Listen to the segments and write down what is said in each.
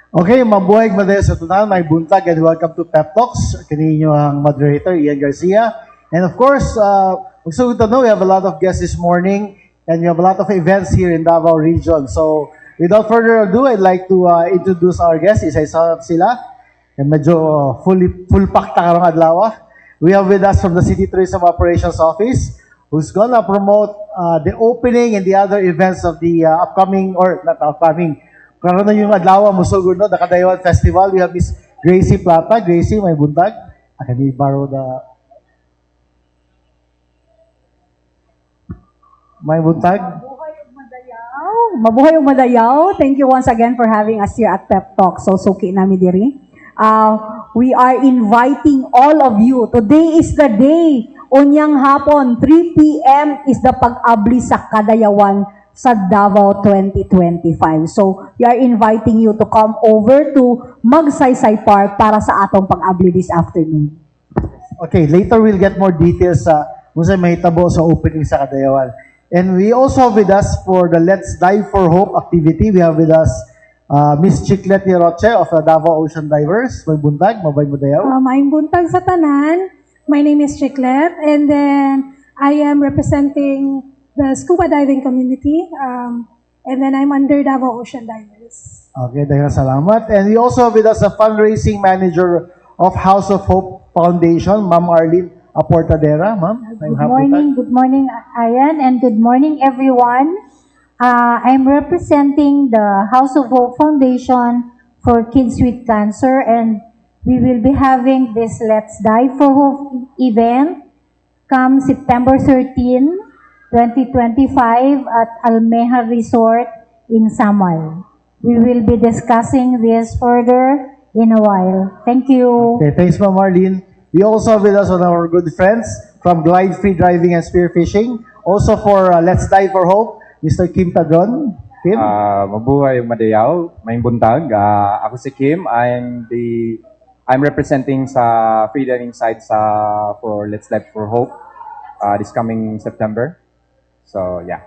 Okay, mabuhay madaya sa tunan, may buntag, and welcome to Pep Talks. Kaninyo ang moderator, Ian Garcia. And of course, so to know, we have a lot of guests this morning, and we have a lot of events here in Davao region. So, without further ado, I'd like to introduce our guests. Isa-isa sila. And medyo full pack ta karong adlaw. We have with us from the City Tourism Operations Office, who's gonna promote the opening and the other events of the upcoming, or not upcoming, karon na yung adlaw musugod no, the Kadayawan Festival. We have Miss Gracie Plata. Gracie, may buntag. I can borrow the... May buntag. Mabuhay og madayaw. Thank you once again for having us here at Pep Talk. So, suki nami diri. We are inviting all of you. Today is the day. Unyang hapon, 3 p.m. is the pag-abli sa Kadayawan sa Davao 2025. So, we are inviting you to come over to Magsaysay Park para sa atong pag-abli this afternoon. Okay, later we'll get more details sa kung saan mahitabo sa opening sa Kadayawan. And we also have with us for the Let's Dive for Hope activity, we have with us Miss Chiclet Roche of the Davao Ocean Divers. May buntag, mabay mo dayaw. Maayong buntag sa tanan. My name is Chiclet, and then I am representing the scuba diving community, and then I'm under Davao Ocean Divers. Okay, dahil salamat. And we also have with us a fundraising manager of House of Hope Foundation, Ma'am Arlene Aportadera. Ma'am, Good morning, Ayan, and good morning, everyone. I'm representing the House of Hope Foundation for Kids with Cancer, and we will be having this Let's Dive for Hope event come September 13, 2025 at Almeja Resort in Samal. We will be discussing this further in a while. Thank you. Okay, thanks, Ma'am Marlene. We also have with us one of our good friends from Glide Free Driving and Spearfishing. Also for Let's Dive for Hope, Mr. Kim Padron. Kim? Mabuhay madayaw, may buntag. Ako si Kim. I'm representing sa free diving side for Let's Dive for Hope this coming September. So, yeah.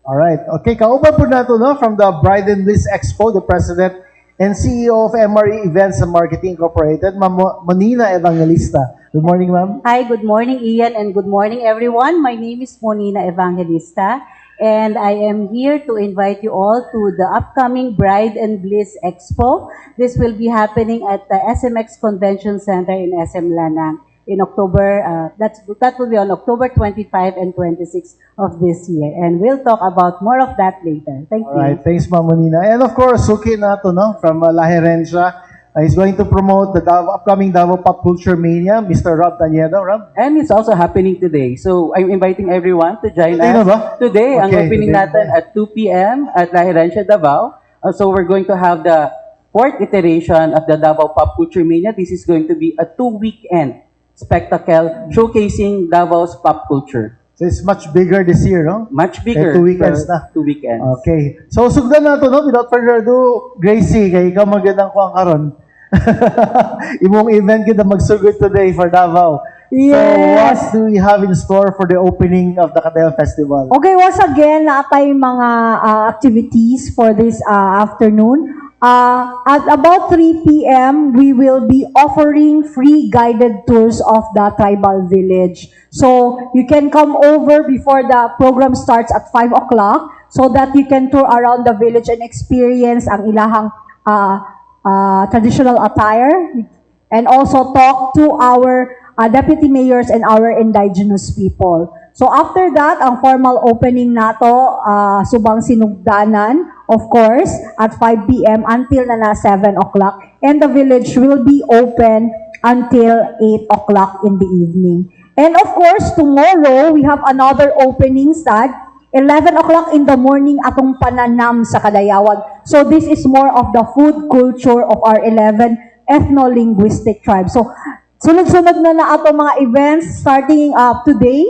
All right. Okay, kauban po nato no, from the Bride and Bliss Expo, the President and CEO of MRE Events and Marketing Incorporated, Ma'am Monina Evangelista. Good morning, ma'am. Hi, good morning, Ian, and good morning, everyone. My name is Monina Evangelista, and I am here to invite you all to the upcoming Bride and Bliss Expo. This will be happening at the SMX Convention Center in SM Lanang in October. That will be on October 25 and 26 of this year, and we'll talk about more of that later. Thank you. All right, thanks, Ma'am Monina. And of course, suki nato no, from La Herencia, is going to promote the upcoming Davao Pop Culture Mania, Mr. Rob Taniedo. Rob? And it's also happening today. So I'm inviting everyone to join Today na ba? us. Today, ang Okay, opening today. natin at 2 p.m. at La Herencia, Davao. So we're going to have the fourth iteration of the Davao Pop Culture Mania. This is going to be a 2-weekend spectacle showcasing Davao's pop culture. So it's much bigger this year, no? Much bigger. 2 weekends na. 2 weekends. Okay. So, sugdan nato, no? Without further ado, Gracie, kay ikaw magandang kuwang karon. Imong event kita magsugod today for Davao. Yes. So, what do we have in store for the opening of the Kadayawan Festival? Okay, once again, naatay mga activities for this afternoon. At about 3 p.m., we will be offering free guided tours of the tribal village. So, you can come over before the program starts at 5 o'clock so that you can tour around the village and experience ang ilahang traditional attire and also talk to our deputy mayors and our indigenous people. So after that, ang formal opening nato, subang sinugdanan, of course, at 5 p.m. until na 7 o'clock. And the village will be open until 8 o'clock in the evening. And of course, tomorrow, we have another opening start, 11 o'clock in the morning, atong pananam sa Kadayawan. So this is more of the food culture of our 11 ethno-linguistic tribes. So sunod-sunod na ato mga events starting today.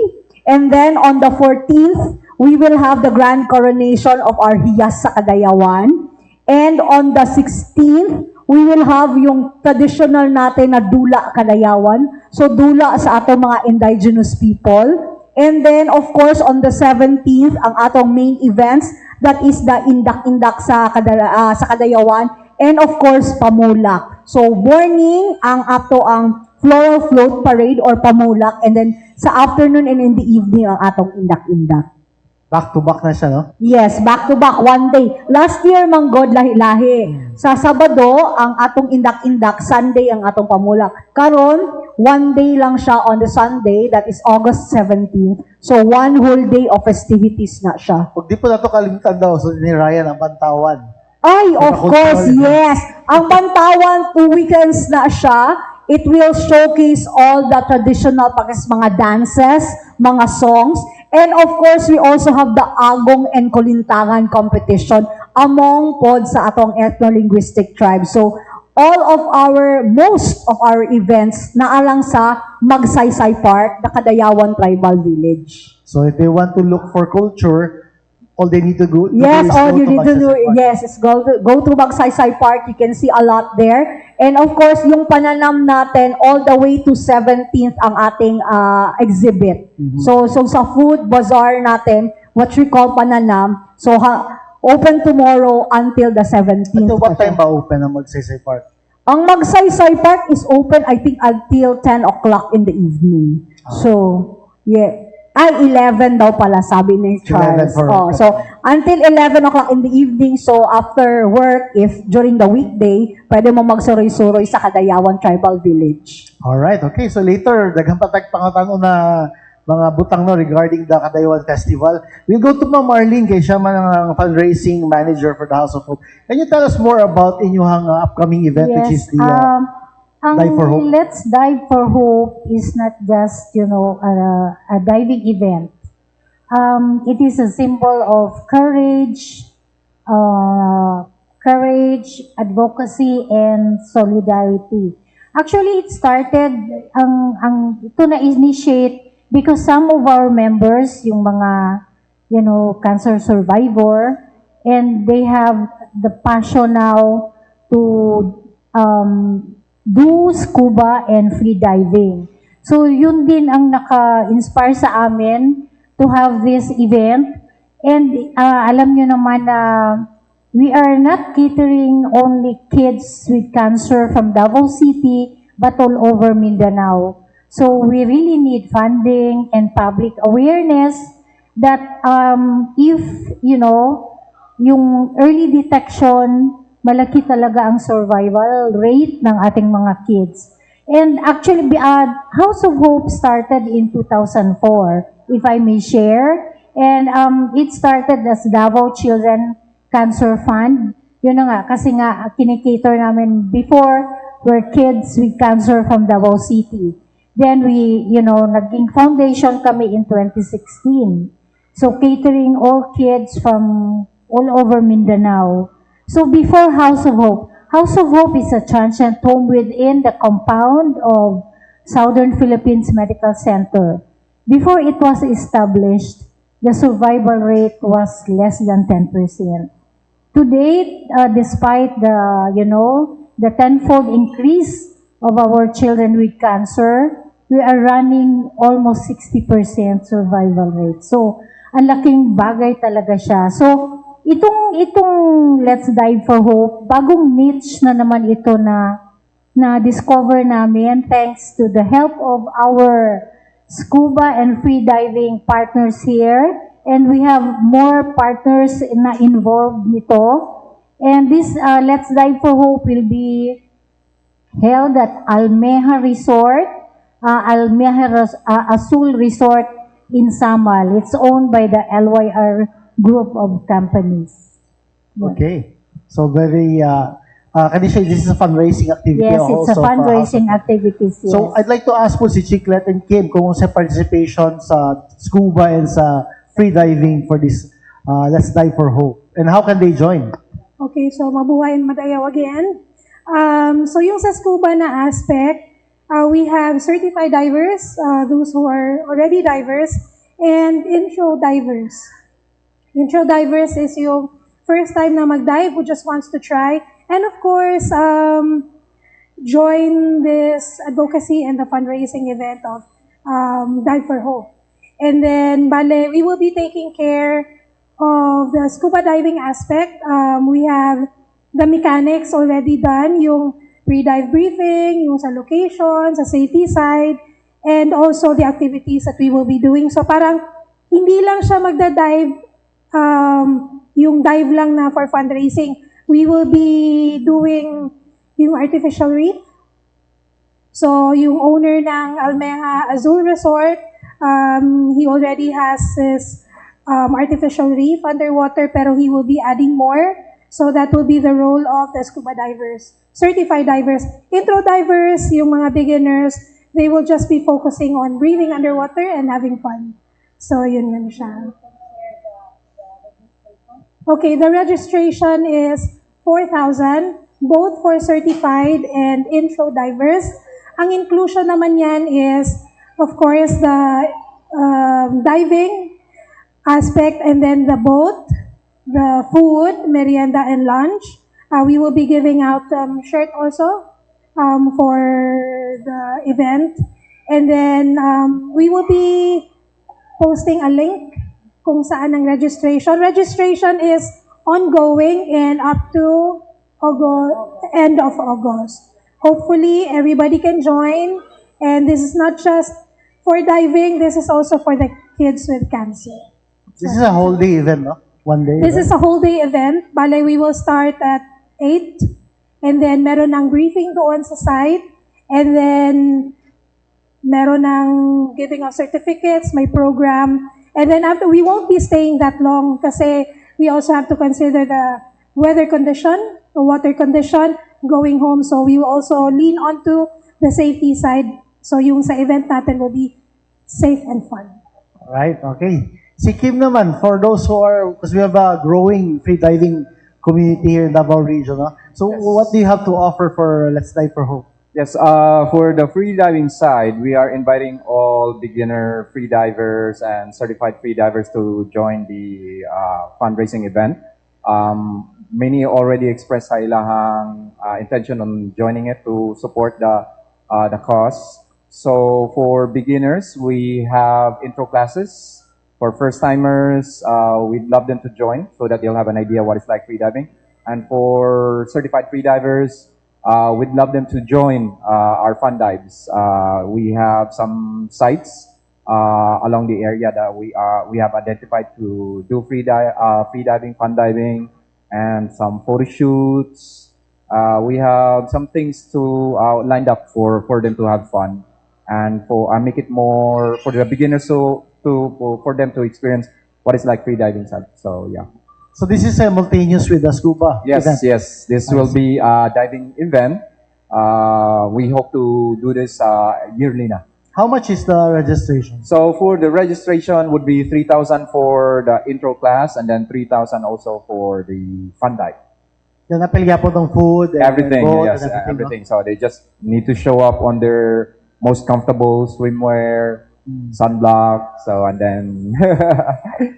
And then on the 14th, we will have the grand coronation of our Hiyas sa Kadayawan. And on the 16th, we will have yung traditional natin na Dula Kadayawan. So Dula sa atong mga indigenous people. And then, of course, on the 17th, ang atong main events, that is the Indak-Indak sa Kadayawan. and of course, Pamulak. So, morning, ang ato ang floral float parade or Pamulak, and then sa afternoon and in the evening, ang atong indak-indak. Back to back na siya, no? Yes, back to back, one day. Last year, manggod, lahi-lahi. Sa Sabado, ang atong indak-indak, Sunday ang atong Pamulak. Karon, one day lang siya on the Sunday, that is August 17th. So, one whole day of festivities na siya. Huwag di po na ito kalimutan daw, so ni Ryan ang Bantawan. Ay, of Baka course, cultural. yes. Ang Bantawan, 2 weekends na siya. It will showcase all the traditional mga dances, mga songs, and of course, we also have the Agong and Kulintangan competition among pod sa atong ethno-linguistic tribe. So, most of our events naalang sa Magsaysay Park, the Kadayawan Tribal Village. So if they want to look for culture, all they need to do Yes, is all go you to need to do, Magsaysay Park. yes, is go to Magsaysay Park. You can see a lot there. And of course, yung pananam natin, all the way to 17th ang ating exhibit. So sa food bazaar natin, what we call pananam, so open tomorrow until the 17th. Until what pa siya. time ba open ang Magsaysay Park? Ang Magsaysay Park is open, I think, until 10 o'clock in the evening. So, yeah. 11 daw pala, sabi ni Charles. 11 for- So, until 11 o'clock in the evening, so after work, if during the weekday, pwede mo magsuroy-suroy sa Kadayawan Tribal Village. Alright, okay. So later, daghang patag pangatano na mga butang no regarding the Kadayawan Festival. We'll go to Ma'am Marlene, kay siya man ang fundraising manager for the House of Hope. Can you tell us more about inyong upcoming event, which is the ang Dive for Hope? Let's Dive for Hope is not just, a diving event. It is a symbol of courage, advocacy, and solidarity. Actually, it started, ito na-initiate because some of our members, yung mga, cancer survivor, and they have the passion now to do scuba and free diving. So, yun din ang naka-inspire sa amin to have this event. And alam nyo naman na we are not catering only kids with cancer from Davao City, but all over Mindanao. So, we really need funding and public awareness that if, yung early detection, malaki talaga ang survival rate ng ating mga kids. And actually, House of Hope started in 2004, if I may share. And it started as Davao Children Cancer Fund. Yun na nga, kasi nga, kinikater namin before were kids with cancer from Davao City. Then we, naging foundation kami in 2016. So catering all kids from all over Mindanao. So before House of Hope is a transient home within the compound of Southern Philippines Medical Center. Before it was established, the survival rate was less than 10%. To date, despite the tenfold increase of our children with cancer, we are running almost 60% survival rate. So, ang laking bagay talaga siya. So, itong Let's Dive for Hope, bagong niche na naman ito na discover namin thanks to the help of our scuba and free diving partners here. And we have more partners na involved nito. And this Let's Dive for Hope will be held at Almeja Resort, Azul Resort in Samal. It's owned by the LYR group of companies. Okay. So very, this is a fundraising activity Yes, also it's a for fundraising activity. Yes. So I'd like to ask po si Chiclet and Kim kung sa participation sa scuba and sa free diving for this Let's Dive for Hope. And how can they join? Okay, so mabuhay and madayaw again. So yung sa scuba na aspect, we have certified divers, those who are already divers, and intro divers. Intro divers is yung first time na mag-dive who just wants to try. And of course, join this advocacy and the fundraising event of Dive for Hope. And then, we will be taking care of the scuba diving aspect. We have the mechanics already done, yung pre-dive briefing, yung sa location, sa safety side, and also the activities that we will be doing. So parang hindi lang siya magda-dive, yung dive lang na for fundraising. We will be doing yung artificial reef. So yung owner ng Almeja Azul Resort, he already has his artificial reef underwater, pero he will be adding more. So that will be the role of the scuba divers, certified divers. Intro divers, yung mga beginners, they will just be focusing on breathing underwater and having fun. So yun siya. Okay, the registration is 4,000, both for certified and intro divers. Ang inclusion naman yan is, of course, the diving aspect, and then the boat, the food, merienda, and lunch. We will be giving out shirt also for the event. And then we will be posting a link kung saan ang registration. Registration is ongoing and up to end of August. Hopefully, everybody can join. And this is not just for diving, this is also for the kids with cancer. This is a whole day event, no? One day. This is a whole day event. Bale, we will start at 8. And then, meron ng briefing doon sa site. And then, meron ng giving of certificates, may program. And then, after, we won't be staying that long kasi we also have to consider the weather condition, the water condition, going home. So, we will also lean onto the safety side. So, yung sa event natin will be safe and fun. Right, okay. Si Kim naman, for those who are, because we have a growing free diving community here in Davao region, no? So what do you have to offer for Let's Dive for Hope? Yes, for the free diving side, we are inviting all beginner free divers and certified free divers to join the fundraising event. Many already expressed sa ilahang intention on joining it to support the cause. So for beginners, we have intro classes. For first-timers, we'd love them to join so that they'll have an idea what it's like freediving. And for certified freedivers, we'd love them to join our fun dives. We have some sites along the area that we have identified to do freediving, fun diving, and some photo shoots. We have some things to lined up for them to have fun, and for make it more for the beginners for them to experience what it's like freediving. So yeah. So this is simultaneous with the scuba Yes, event? yes. This will be a diving event. We hope to do this yearly na. How much is the registration? So for the registration would be 3,000 for the intro class and then 3,000 also for the fun dive. Yan, napilya po ng food, and Everything, boat, yes, and everything, everything. So they just need to show up on their most comfortable swimwear, sunblock, so and then No?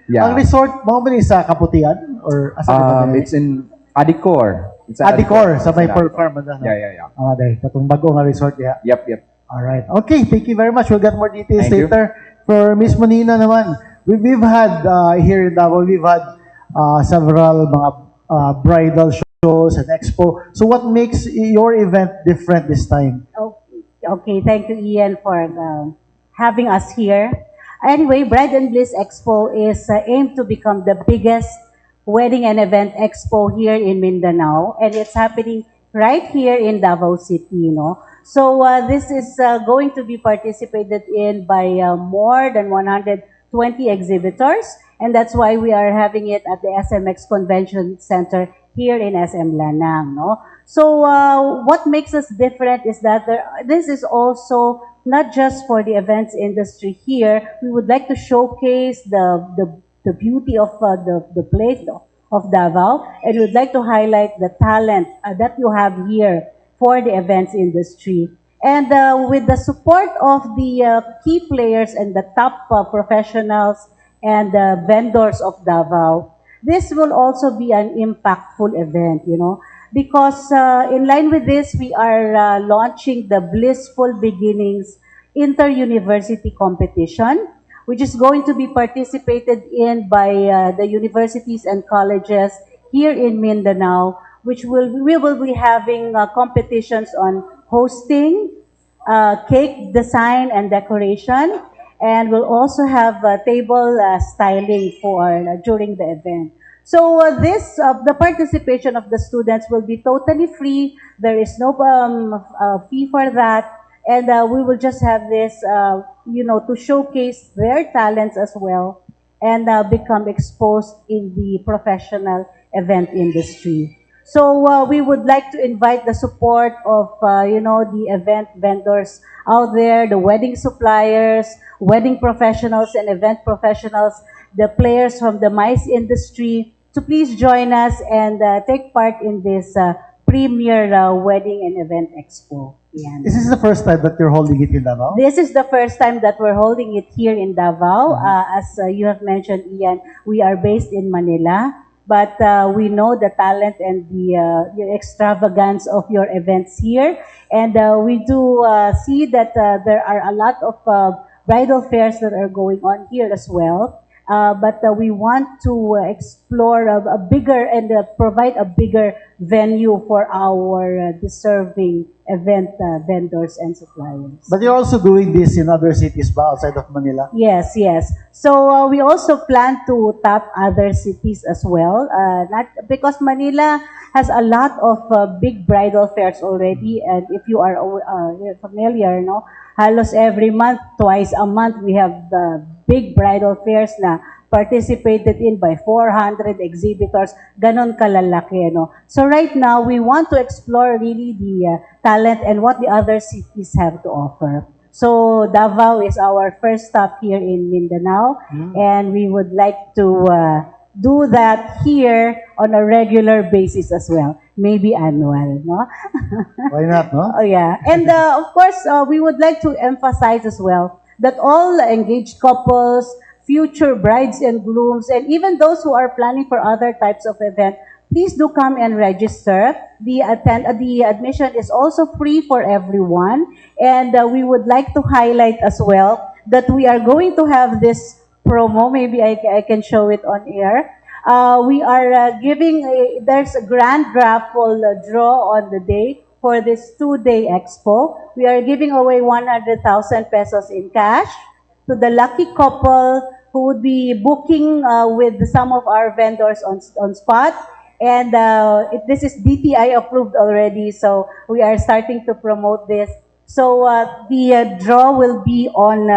yeah. Ang resort, mo ba ni sa Kaputian? Or asa ka It's in Adicor. It's in Adicor, sa may It's in Pearl Adicor. Farm. Ano? Yeah. Day. Katong bago nga resort. Yeah. Yep. Alright. Okay, thank you very much. We'll get more details Thank you. later. For Miss Monina naman, we've had here in Davao, we've had several mga bridal shows and expo. So what makes your event different this time? Okay, thank you, Ian, for having us here. Anyway, Bride and Bliss Expo is aimed to become the biggest wedding and event expo here in Mindanao, and it's happening right here in Davao City, So this is going to be participated in by more than 120 exhibitors, and that's why we are having it at the SMX Convention Center here in SM Lanang, So what makes us different is that this is also not just for the events industry here. We would like to showcase the beauty of the place of Davao, and we would like to highlight the talent that you have here for the events industry. And with the support of the key players and the top professionals and vendors of Davao, this will also be an impactful event, because in line with this, we are launching the Blissful Beginnings Inter-University Competition, which is going to be participated in by the universities and colleges here in Mindanao, we will be having competitions on hosting, cake design and decoration, and we'll also have table styling for during the event. So the participation of the students will be totally free. There is no fee for that, and we will just have this, to showcase their talents as well, and become exposed in the professional event industry. So we would like to invite the support of, the event vendors out there, the wedding suppliers, wedding professionals and event professionals, the players from the MICE industry, to please join us and take part in this premier wedding and event expo. Yan. Is this the first time that you're holding it in Davao? This is the first time that we're holding it here in Davao. As you have mentioned, Ian, we are based in Manila, but we know the talent and the extravagance of your events here. And we do see that there are a lot of bridal fairs that are going on here as well. But we want to explore a bigger and provide a bigger venue for our deserving event vendors and suppliers. But you're also doing this in other cities ba outside of Manila? Yes, yes. So we also plan to tap other cities as well. Not because Manila has a lot of big bridal fairs already, and if you are you're familiar, no, halos every month, twice a month, we have the big bridal fairs na participated in by 400 exhibitors, ganon kalalaki, no? So right now, we want to explore really the talent and what the other cities have to offer. So Davao is our first stop here in Mindanao, and we would like to do that here on a regular basis as well, maybe annual, no? Why not, no? Oh yeah, and of course, we would like to emphasize as well that all engaged couples, future brides and grooms, and even those who are planning for other types of event, please do come and register. The admission is also free for everyone, and we would like to highlight as well that we are going to have this promo. Maybe I can show it on air. We are there's a grand raffle draw on the day for this 2-day expo. We are giving away 100,000 pesos in cash to the lucky couple who would be booking with some of our vendors on spot. And this is DTI approved already, so we are starting to promote this. So the draw will be on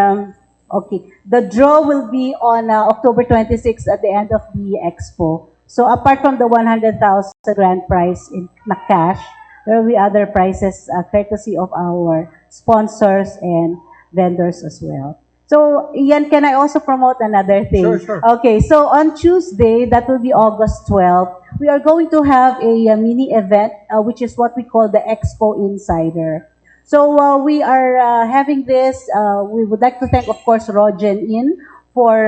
October 26th at the end of the expo. So apart from the 100,000 grand prize in cash, there will be other prizes courtesy of our sponsors and vendors as well. So, Ian, can I also promote another thing? Sure. Okay, so on Tuesday, that will be August 12th, we are going to have a mini event, which is what we call the Expo Insider. So, we are having this. We would like to thank, of course, Rogen In for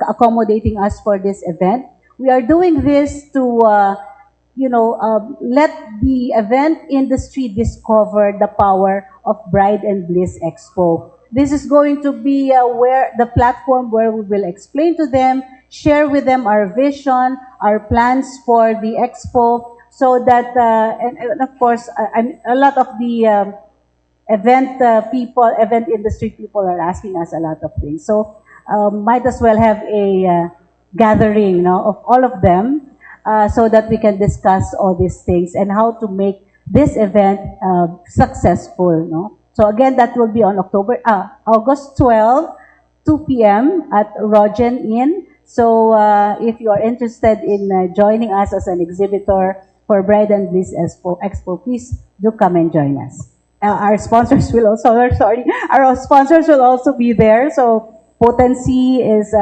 accommodating us for this event. We are doing this to let the event industry discover the power of Bride and Bliss Expo. This is going to be the platform where we will explain to them, share with them our vision, our plans for the expo, so that, and of course, a lot of the event industry people are asking us a lot of things. So, might as well have a gathering, of all of them, so that we can discuss all these things and how to make this event successful, no? So again, that will be on August 12, 2 p.m. at Rogen Inn. So if you are interested in joining us as an exhibitor for Bride and Bliss Expo, please do come and join us. Our sponsors will also, our sponsors will also be there. So Potency is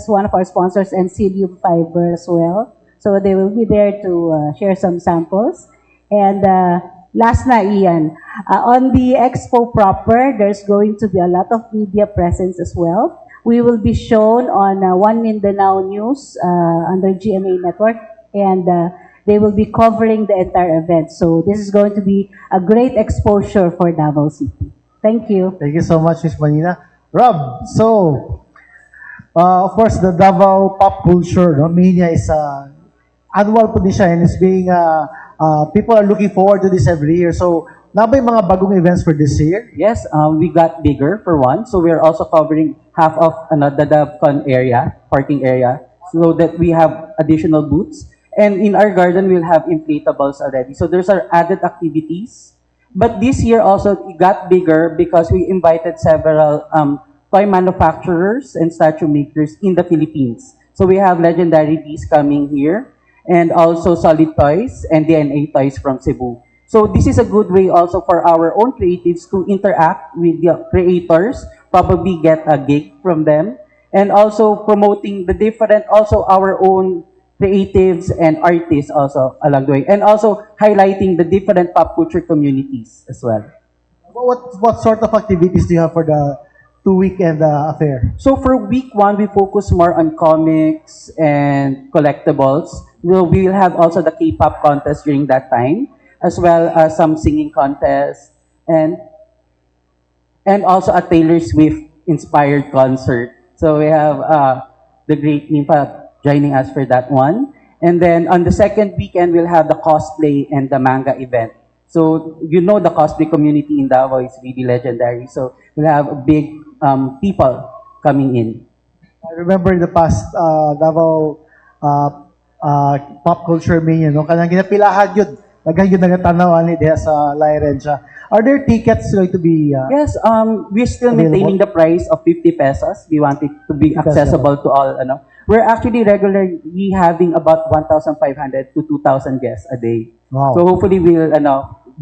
one of our sponsors, and Cilium Fiber as well. So they will be there to share some samples. And last na, Ian, on the expo proper, there's going to be a lot of media presence as well. We will be shown on One Mindanao News under GMA Network, and they will be covering the entire event. So this is going to be a great exposure for Davao City. Thank you. Thank you so much, Ms. Manina. Rob, so, of course, the Davao Pop Culture Mania is annual po din siya, and it's being people are looking forward to this every year. So, na ba yung mga bagong events for this year? Yes, we got bigger for one. So we're also covering half of the DevCon area, parking area, so that we have additional booths. And in our garden, we'll have inflatables already. So there's our added activities. But this year also it got bigger because we invited several toy manufacturers and statue makers in the Philippines. So we have Legendary Bees coming here, and also Solid Toys and DNA Toys from Cebu. So this is a good way also for our own creatives to interact with the creators, probably get a gig from them, and also promoting the different, also our own creatives and artists also along the way, and also highlighting the different pop culture communities as well. What sort of activities do you have for the 2-weekend affair? So for week one, we focus more on comics and collectibles. We will have also the K-pop contest during that time, as well as some singing contest, and also a Taylor Swift inspired concert. So we have the great Nympha joining us for that one. And then on the second weekend, we'll have the cosplay and the manga event. So you know the cosplay community in Davao is really legendary. So we'll have big people coming in. I remember in the past, Davao pop culture mania, no? Kanang ginapilahan yun. Daghang yun nagatanaw ani diha sa Lairen siya. Are there tickets going to be Yes, we're still available? maintaining the price of 50 pesos. We want it to be accessible to all. We're actually regularly having about 1,500 to 2,000 guests a day. Wow. So hopefully we'll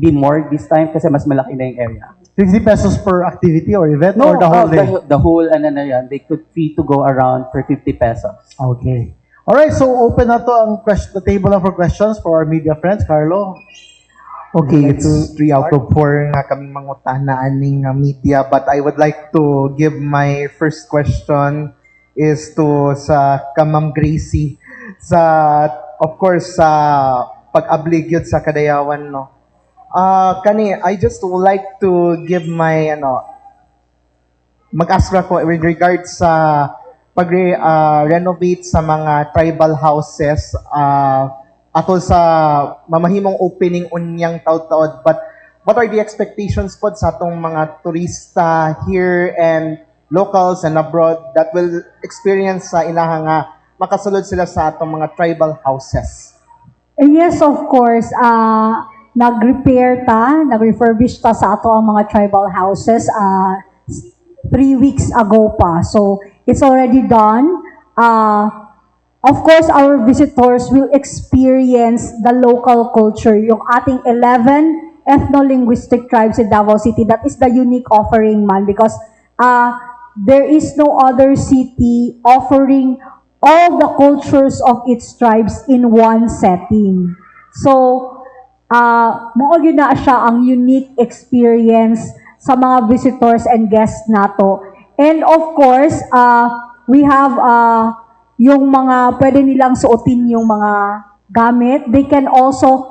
be more this time kasi mas malaki na yung area. 50 pesos per activity or event or the whole day? The whole na yan, they could free to go around for 50 pesos. Okay. All right, so open na to ang the table na for questions for our media friends. Carlo? Okay, it's 3 out of 4 nga kaming mangutahnaan ning media, but I would like to give my first question is to sa Ma'am Gracie sa, of course, sa pag-ablig yun sa Kadayawan, no. I just would like to give my mag-ask ko with regards sa pag-renovate sa mga tribal houses atol sa mamahimong opening unyang taud-taud, but what are the expectations po sa atong mga turista here and locals and abroad that will experience sa ilaha nga makasulod sila sa atong mga tribal houses? Yes, of course. Nag-refurbish ta sa ato ang mga tribal houses 3 weeks ago pa. So, it's already done. Of course, our visitors will experience the local culture, yung ating 11 ethno-linguistic tribes in Davao City. That is the unique offering, man, because there is no other city offering all the cultures of its tribes in one setting. So, mao yun na siya ang unique experience sa mga visitors and guests nato. And of course, we have yung mga pwede nilang suotin yung mga gamit. They can also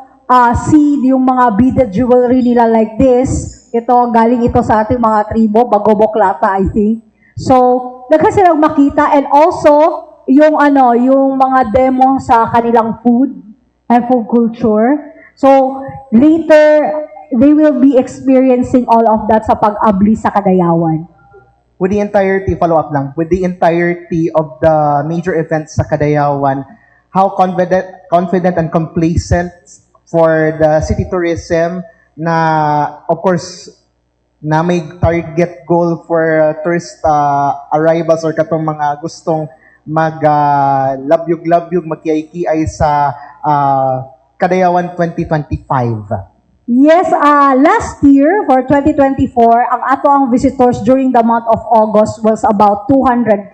see yung mga beaded jewelry nila like this. Ito, galing ito sa ating mga tribo, Bagoboklata, I think. So, nagka silang makita, and also yung yung mga demo sa kanilang food and food culture. So, later, they will be experiencing all of that sa pag-abli sa Kadayawan. With the entirety, follow up lang, with the entirety of the major events sa Kadayawan, how confident and complacent for the city tourism na, of course, na may target goal for tourist arrivals or katong mga gustong mag-labyog-labyog, magkiay-kiay sa Kadayawan 2025? Yes, last year, for 2024, ang ato ang visitors during the month of August was about 200,000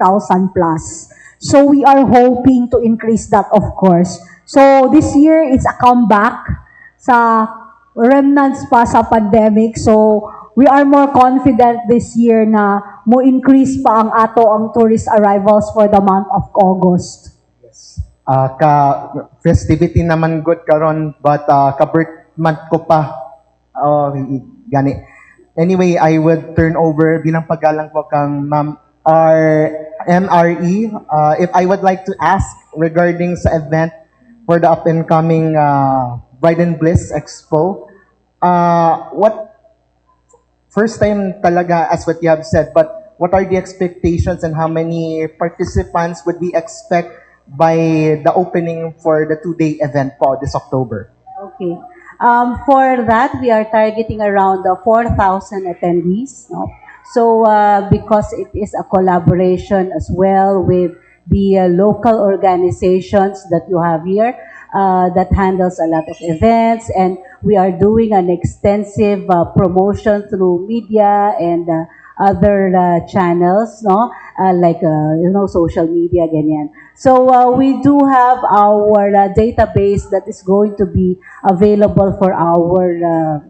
plus. So we are hoping to increase that, of course. So this year, it's a comeback sa remnants pa sa pandemic. So we are more confident this year na mo increase pa ang ato ang tourist arrivals for the month of August. Festivity naman good karon, but ka-birth month ko pa. Gani. Anyway, I would turn over bilang paggalang ko kang Ma'am MRE. If I would like to ask regarding sa event, for the up and coming Bride and Bliss Expo. What first time talaga, as what you have said, but what are the expectations and how many participants would we expect by the opening for the two-day event po this October? Okay. For that, we are targeting around 4,000 attendees. No? So, because it is a collaboration as well with the local organizations that you have here, that handles a lot of events, and we are doing an extensive promotion through media and other channels, no, like social media, ganyan. So we do have our database that is going to be available for our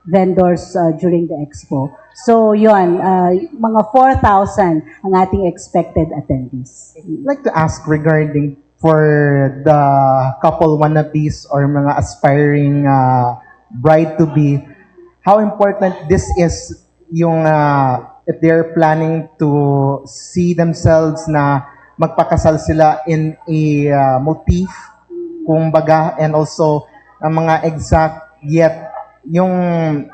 vendors during the expo. So yun, mga 4,000 ang ating expected attendees. I'd like to ask regarding for the couple wannabes or mga aspiring bride-to-be, how important this is yung if they're planning to see themselves na magpakasal sila in a motif, kumbaga, and also ang mga exact yet yung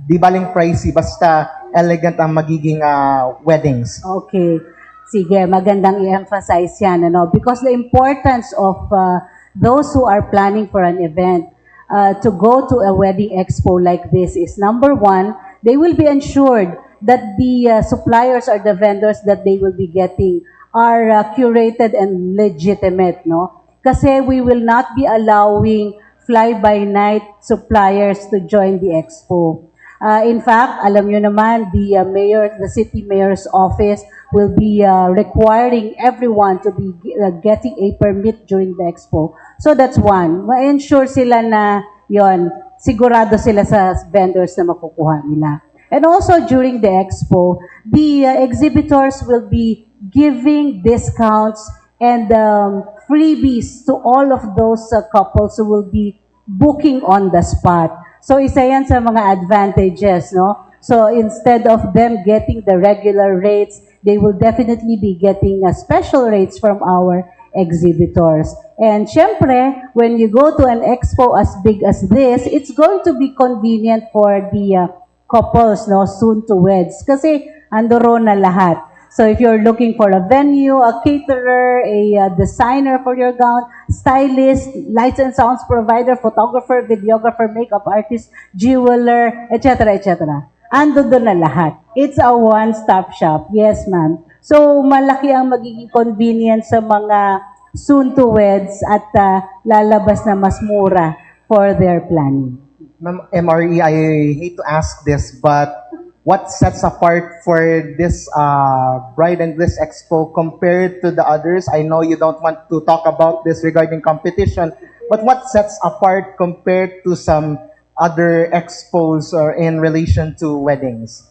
di baling pricey, basta elegant ang magiging weddings. Okay. Sige, magandang i-emphasize yan, because the importance of those who are planning for an event to go to a wedding expo like this is, number one, they will be ensured that the suppliers or the vendors that they will be getting are curated and legitimate, no? Kasi we will not be allowing fly-by-night suppliers to join the expo. In fact, alam nyo naman, the city mayor's office will be requiring everyone to be getting a permit during the expo. So that's one. Ma-ensure sila na yon, sigurado sila sa vendors na makukuha nila. And also during the expo, the exhibitors will be giving discounts and freebies to all of those couples who will be booking on the spot. So isa yan sa mga advantages, no? So instead of them getting the regular rates, they will definitely be getting special rates from our exhibitors. And syempre, when you go to an expo as big as this, it's going to be convenient for the couples, no, soon to weds. Kasi andoro na lahat. So if you're looking for a venue, a caterer, a designer for your gown, stylist, lights and sounds provider, photographer, videographer, makeup artist, jeweler, etc., etc. Ando doon na lahat. It's a one-stop shop. Yes, ma'am. So malaki ang magiging convenience sa mga soon to weds at lalabas na mas mura for their planning. Ma'am MRE, I hate to ask this, but what sets apart for this Bride and Bliss Expo compared to the others? I know you don't want to talk about this regarding competition, but what sets apart compared to some other expos or in relation to weddings?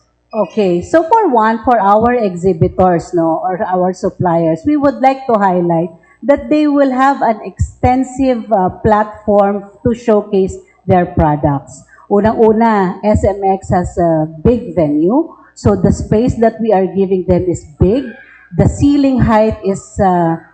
Okay, so for our exhibitors, no, or our suppliers, we would like to highlight that they will have an extensive platform to showcase their products. Unang-una, SMX has a big venue, so the space that we are giving them is big. The ceiling height is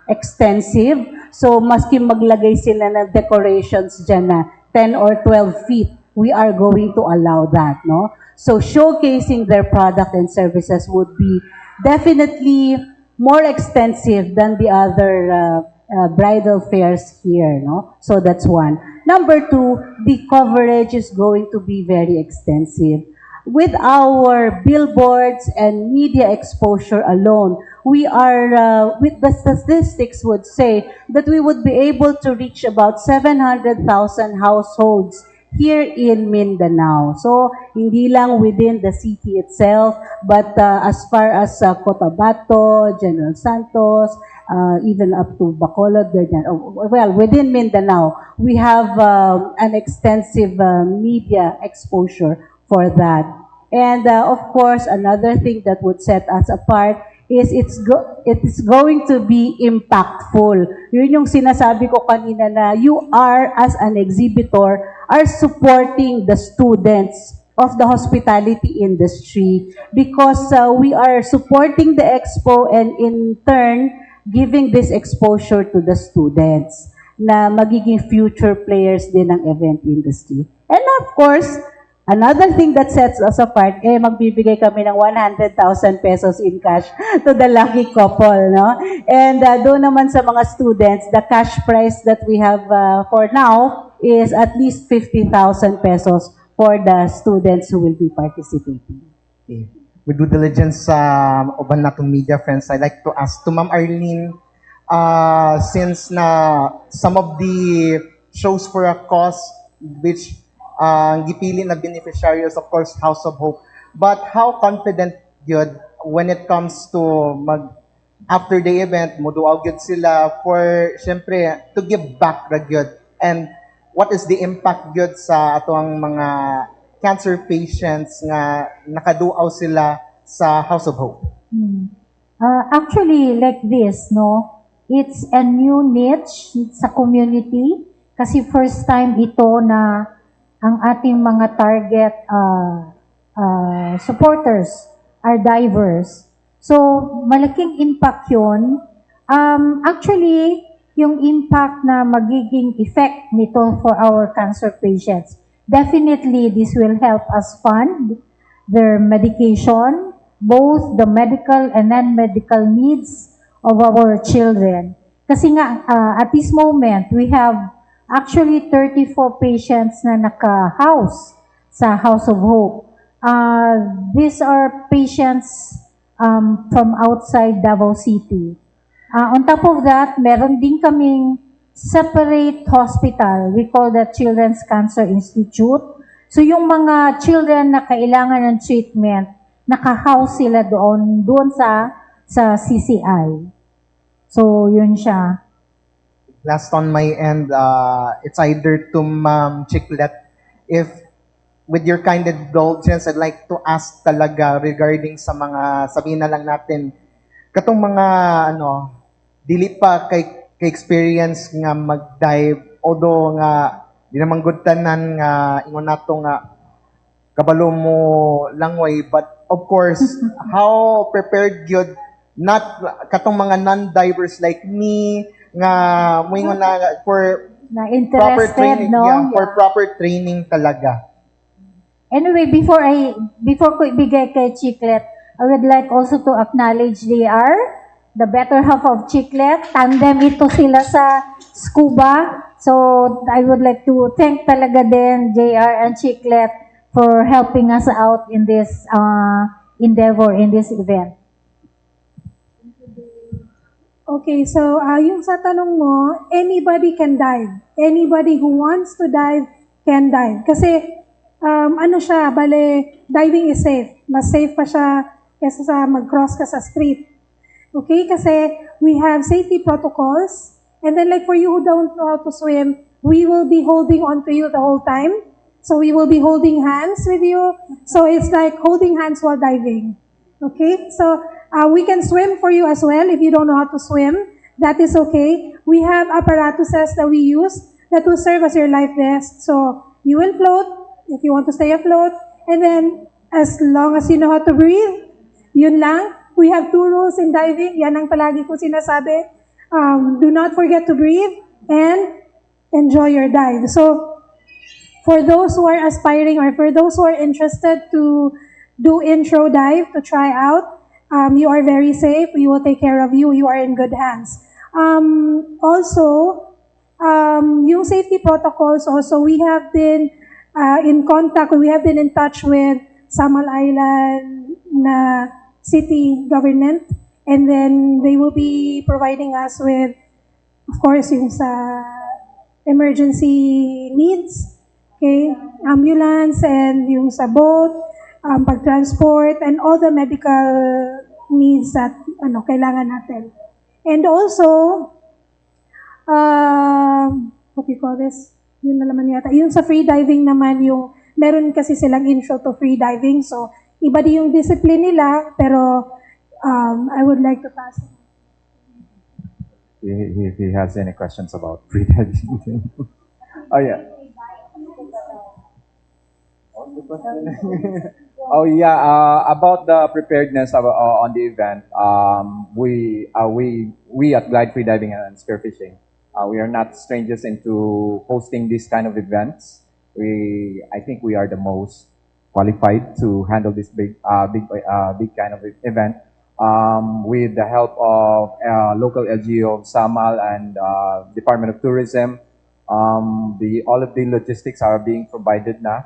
extensive, so maski maglagay sila ng decorations dyan na 10 or 12 feet, we are going to allow that, no? So showcasing their product and services would be definitely more extensive than the other bridal fairs here, no? So that's one. Number two, the coverage is going to be very extensive. With our billboards and media exposure alone, we are, with the statistics would say that we would be able to reach about 700,000 households here in Mindanao. So, hindi lang within the city itself, but as far as Cotabato, General Santos, even up to Bacolod, well, within Mindanao, we have an extensive media exposure for that. And of course, another thing that would set us apart is it is going to be impactful. Yun yung sinasabi ko kanina na you are, as an exhibitor, are supporting the students of the hospitality industry because we are supporting the expo and in turn, giving this exposure to the students. na magiging future players din ng event industry. And of course, another thing that sets us apart, magbibigay kami ng 100,000 pesos in cash to the lucky couple, no? And doon naman sa mga students, the cash prize that we have for now is at least 50,000 pesos for the students who will be participating. Okay. With due diligence sa uban natong media friends, I'd like to ask to Ma'am Arlene, since na some of the shows for a cause which ang gipili na beneficiaries, of course, House of Hope. But how confident yun when it comes to after the event, muduaw yun sila for, syempre, to give back ra yun. And what is the impact yun sa atong mga cancer patients nga nakaduaw sila sa House of Hope? Actually, like this, no? It's a new niche sa community kasi first time ito na ang ating mga target supporters are diverse. So, malaking impact yun. Actually, yung impact na magiging effect nito for our cancer patients, definitely this will help us fund their medication, both the medical and non-medical needs of our children. Kasi nga, at this moment, we have actually 34 patients na naka-house sa House of Hope. These are patients from outside Davao City. On top of that, meron din kaming separate hospital. We call that Children's Cancer Institute. So yung mga children na kailangan ng treatment, naka-house sila doon sa CCI. So, yun siya. Last on my end, it's either to Ma'am Chiclet. If, with your kind indulgence, I'd like to ask talaga regarding sa mga, sabihin na lang natin, katong mga, dili pa kay experience nga mag-dive, although nga, di naman good tanan nga, ingon nato nga, kabalo mo langway, but of course, how prepared yun, not katong mga non-divers like me, nga moingon na for Na proper interested, training, no? yeah, for proper training talaga. Anyway, before ko ibigay kay Chiclet, I would like also to acknowledge JR, the better half of Chiclet. Tandem ito sila sa scuba. So, I would like to thank talaga din JR and Chiclet for helping us out in this endeavor, in this event. Okay, so yung sa tanong mo, anybody can dive. Anybody who wants to dive can dive. Kasi diving is safe. Mas safe pa siya kaysa sa mag-cross ka sa street. Okay, kasi we have safety protocols. And then like for you who don't know how to swim, we will be holding on to you the whole time. So we will be holding hands with you. So it's like holding hands while diving. Okay, so we can swim for you as well if you don't know how to swim. That is okay. We have apparatuses that we use that will serve as your life vest. So you will float if you want to stay afloat. And then as long as you know how to breathe, yun lang. We have 2 rules in diving. Yan ang palagi ko sinasabi. Do not forget to breathe and enjoy your dive. So for those who are aspiring or for those who are interested to do intro dive, to try out, you are very safe. We will take care of you. You are in good hands. Also, yung safety protocols also, we have been in contact, we have been in touch with Samal Island na city government, and then they will be providing us with, of course, yung sa emergency needs, okay, ambulance, and yung sa boat, pag-transport, and all the medical needs that kailangan natin. And also, what do you call this? Yun na naman yata. Yung sa free diving naman, yung meron kasi silang intro to free diving. So, iba din yung discipline nila, pero I would like to pass. If he has any questions about freediving. Oh, yeah. Oh yeah, about the preparedness on the event, we at Glide Freediving and Spearfishing, we are not strangers into hosting this kind of events. I think we are the most qualified to handle this big kind of event. With the help of local LGU of Samal and Department of Tourism, all of the logistics are being provided na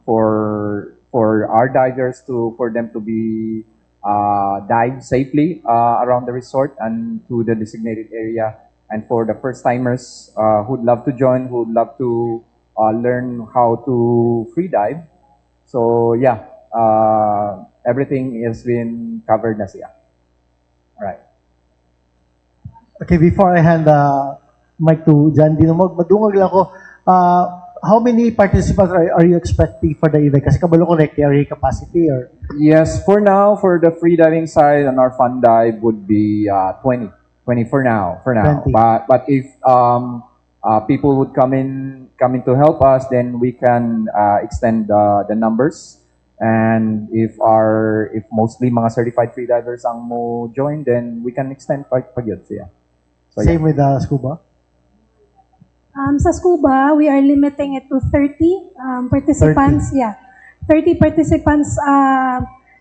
for our divers for them to be dive safely around the resort and to the designated area. And for the first timers who'd love to join, who'd love to learn how to free dive. So yeah, everything has been covered na siya. All right. Okay, before I hand the mic to John Dino, madungag lang ako. How many participants are you expecting for the event? Kasi kabalo ko carry capacity or? Yes, for now, for the free diving side and our fun dive would be 20 for now. 20. But if people would come in to help us, then we can extend the numbers. And if mostly mga certified free divers ang mo join, then we can extend pag yun siya. So, Same with scuba? Sa scuba, we are limiting it to 30 participants. 30. Yeah, 30 participants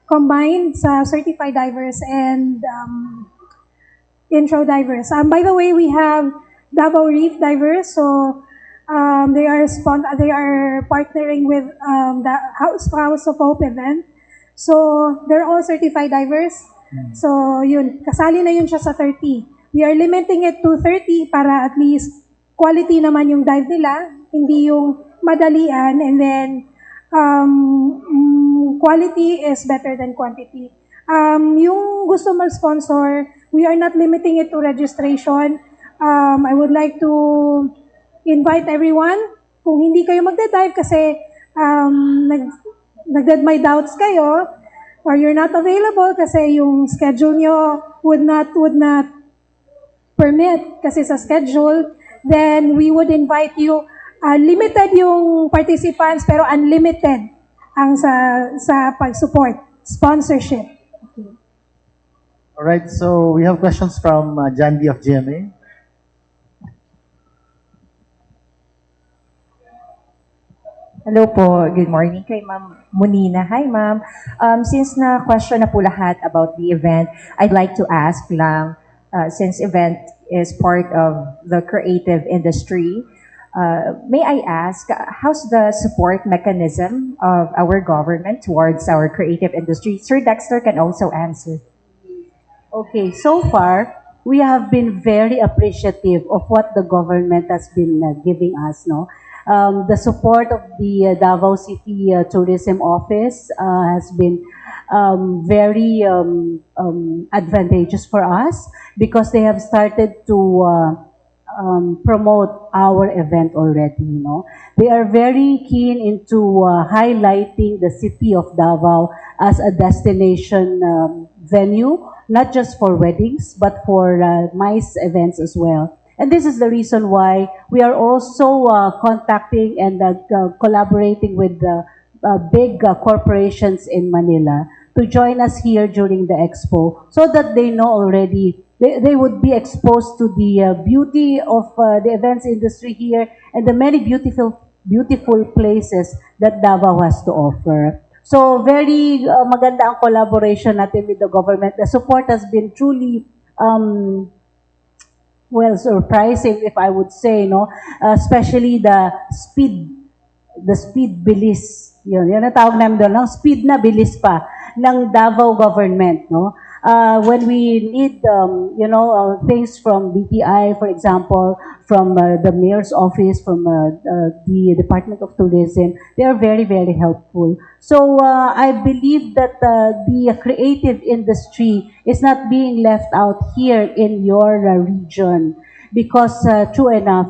combined sa certified divers and intro divers. By the way, we have Davao Reef Divers, so they are partnering with the House of Hope event. So they're all certified divers. So yun, kasali na yun siya sa 30. We are limiting it to 30 para at least quality naman yung dive nila, hindi yung madalian, and then quality is better than quantity. Yung gusto mag-sponsor, we are not limiting it to registration. I would like to invite everyone, kung hindi kayo magda-dive kasi nagdad may doubts kayo, or you're not available kasi yung schedule nyo would not permit kasi sa schedule, then we would invite you. Limited yung participants pero unlimited ang sa pag-support, sponsorship. Okay. All right, so we have questions from John D of GMA. Hello po. Good morning kay Ma'am Monina. Hi, Ma'am. Since na-question na po lahat about the event, I'd like to ask lang, since event is part of the creative industry, may I ask, how's the support mechanism of our government towards our creative industry? Sir Dexter can also answer. Okay, so far, we have been very appreciative of what the government has been giving us, no? The support of the Davao City Tourism Office has been very advantageous for us because they have started to promote our event already, you know. They are very keen into highlighting the city of Davao as a destination venue, not just for weddings, but for MICE events as well. And this is the reason why we are also contacting and collaborating with big corporations in Manila to join us here during the expo so that they know already, they would be exposed to the beauty of the events industry here and the many beautiful places that Davao has to offer. So very maganda ang collaboration natin with the government. The support has been truly well, surprising, if I would say, no, especially the speed bilis. Yun ang tawag namin doon, no? Speed na bilis pa ng Davao government, no? When we need, things from BPI, for example, from the mayor's office, from the Department of Tourism, they are very, very helpful. So I believe that the creative industry is not being left out here in your region because, true enough,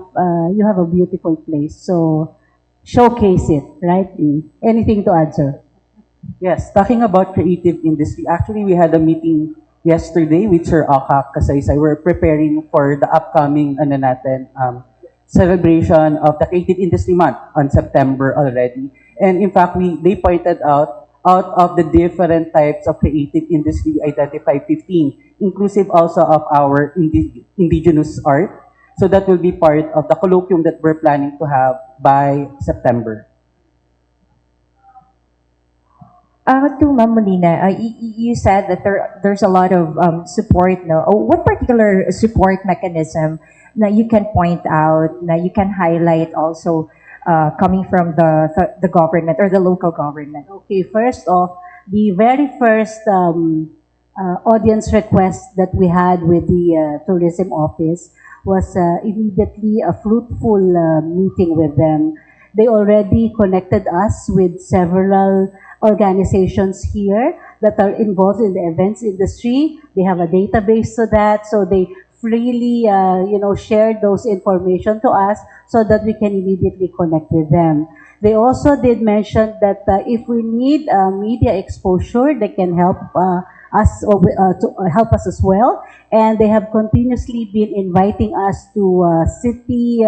you have a beautiful place. So showcase it, right? Anything to add, sir? Yes, talking about creative industry, actually we had a meeting yesterday with Sir Akak Kasaysay. We're preparing for the upcoming celebration of the Creative Industry Month on September already. And in fact, they pointed out of the different types of creative industry, identify 15, inclusive also of our indigenous art. So that will be part of the colloquium that we're planning to have by September. To Ma'am Molina, you said that there's a lot of support. No, what particular support mechanism that you can point out, that you can highlight also coming from the government or the local government? Okay, first off, the very first audience request that we had with the tourism office was immediately a fruitful meeting with them. They already connected us with several organizations here that are involved in the events industry. They have a database to that, so they freely, shared those information to us so that we can immediately connect with them. They also did mention that if we need media exposure, they can help us to help us as well. And they have continuously been inviting us to city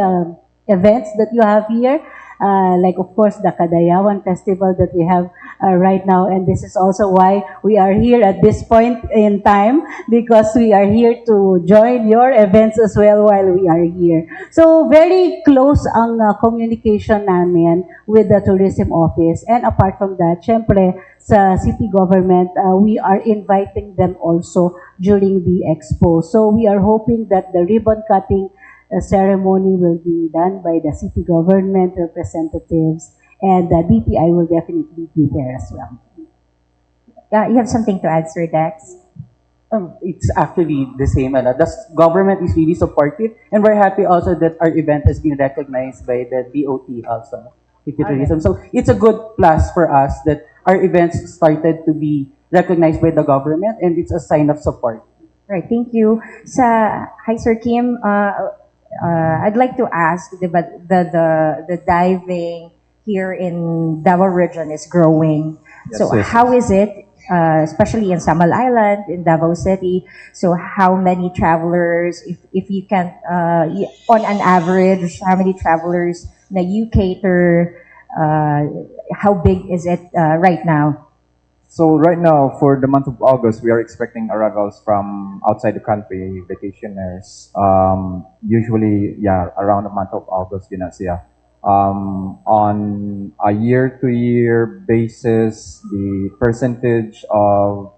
events that you have here. Like, of course, the Kadayawan Festival that we have right now. And this is also why we are here at this point in time, because we are here to join your events as well while we are here. So, very close ang communication namin with the tourism office. And apart from that, syempre, sa city government, we are inviting them also during the expo. So, we are hoping that the ribbon cutting ceremony will be done by the city government representatives, and the DTI will definitely be there as well. You have something to add, Sir Dex? It's actually the same. The government is really supportive, and we're happy also that our event has been recognized by the DOT also. Tourism. So it's a good plus for us that our events started to be recognized by the government, and it's a sign of support. Right, thank you. Hi, Sir Kim. I'd like to ask, the diving here in Davao region is growing. So Yes. how is it, especially in Samal Island, in Davao City? So how many travelers, if you can, on an average, how many travelers na you cater? How big is it right now? So right now, for the month of August, we are expecting arrivals from outside the country, vacationers. Usually, around the month of August, yun na siya. On a year-to-year basis, the percentage of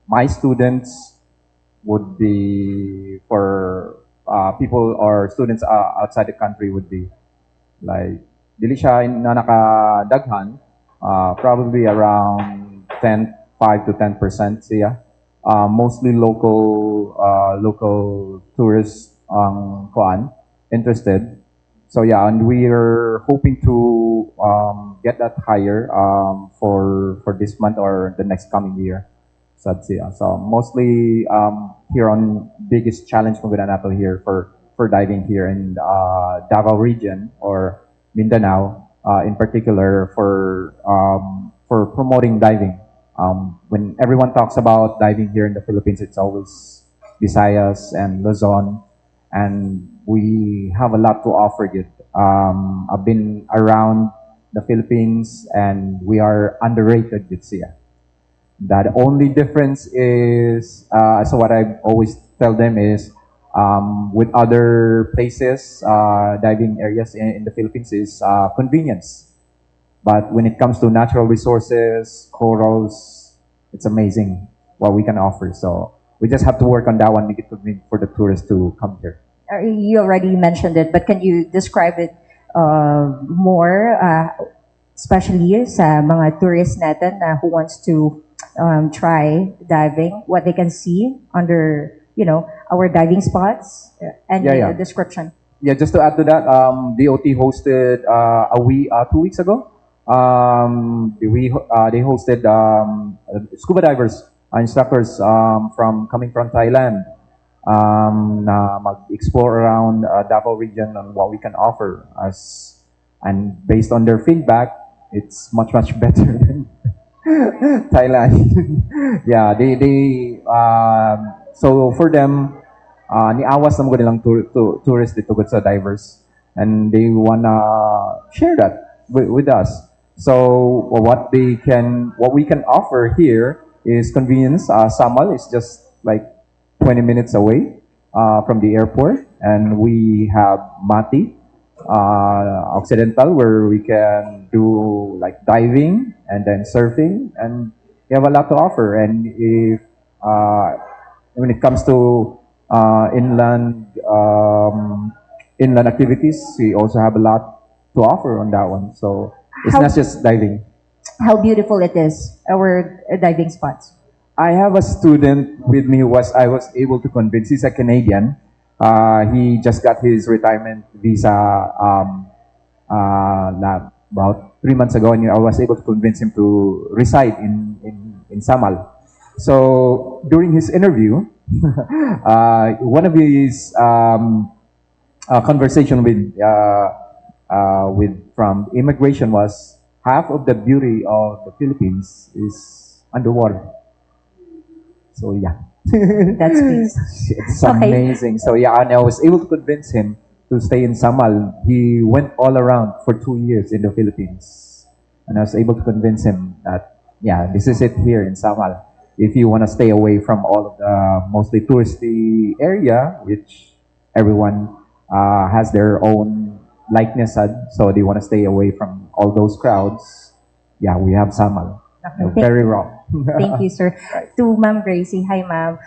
my students would be for people or students outside the country would be like dili siya na nakadaghan. Probably around 5 to 10% siya. Mostly local tourists ang interested. So yeah, and we are hoping to get that higher for this month or the next coming year. So mostly here on biggest challenge mo nato here for diving here in Davao region or Mindanao. In particular for promoting diving. When everyone talks about diving here in the Philippines, it's always Visayas and Luzon, and we have a lot to offer yet. I've been around the Philippines, and we are underrated yet siya. The only difference is, so what I always tell them is, with other places, diving areas in the Philippines is convenience. But when it comes to natural resources, corals, it's amazing what we can offer. So we just have to work on that one for the tourists to come here. You already mentioned it, but can you describe it more, especially sa mga tourists natin who wants to try diving, what they can see under our diving spots and the description. Yeah, just to add to that, DOT hosted 2 weeks ago. They hosted scuba divers, instructors coming from Thailand, na mag-explore around Davao region on what we can offer and based on their feedback, it's much better than Thailand. Yeah, they so for them, niawas naman ko nilang tourists dito sa divers, and they wanna share that with us. So what we can offer here is convenience. Samal is just like 20 minutes away. from the airport, and we have Mati Occidental, where we can do like diving and then surfing, and we have a lot to offer. And if when it comes to inland activities, we also have a lot to offer on that one. So it's How- not just diving. How beautiful it is, our diving spots. I have a student with me who I was able to convince. He's a Canadian. He just got his retirement visa about 3 months ago, and I was able to convince him to reside in Samal. So during his interview, one of his conversation with from immigration was half of the beauty of the Philippines is underwater. So yeah, That's peace. it's Okay. amazing. So yeah, and I was able to convince him to stay in Samal. He went all around for 2 years in the Philippines, and I was able to convince him that yeah, this is it here in Samal. If you want to stay away from all of the mostly touristy area, which everyone has their own likeness at, so they want to stay away from all those crowds. Yeah, we have Samal. Very raw. Thank you, sir. To Ma'am Gracie, hi ma'am.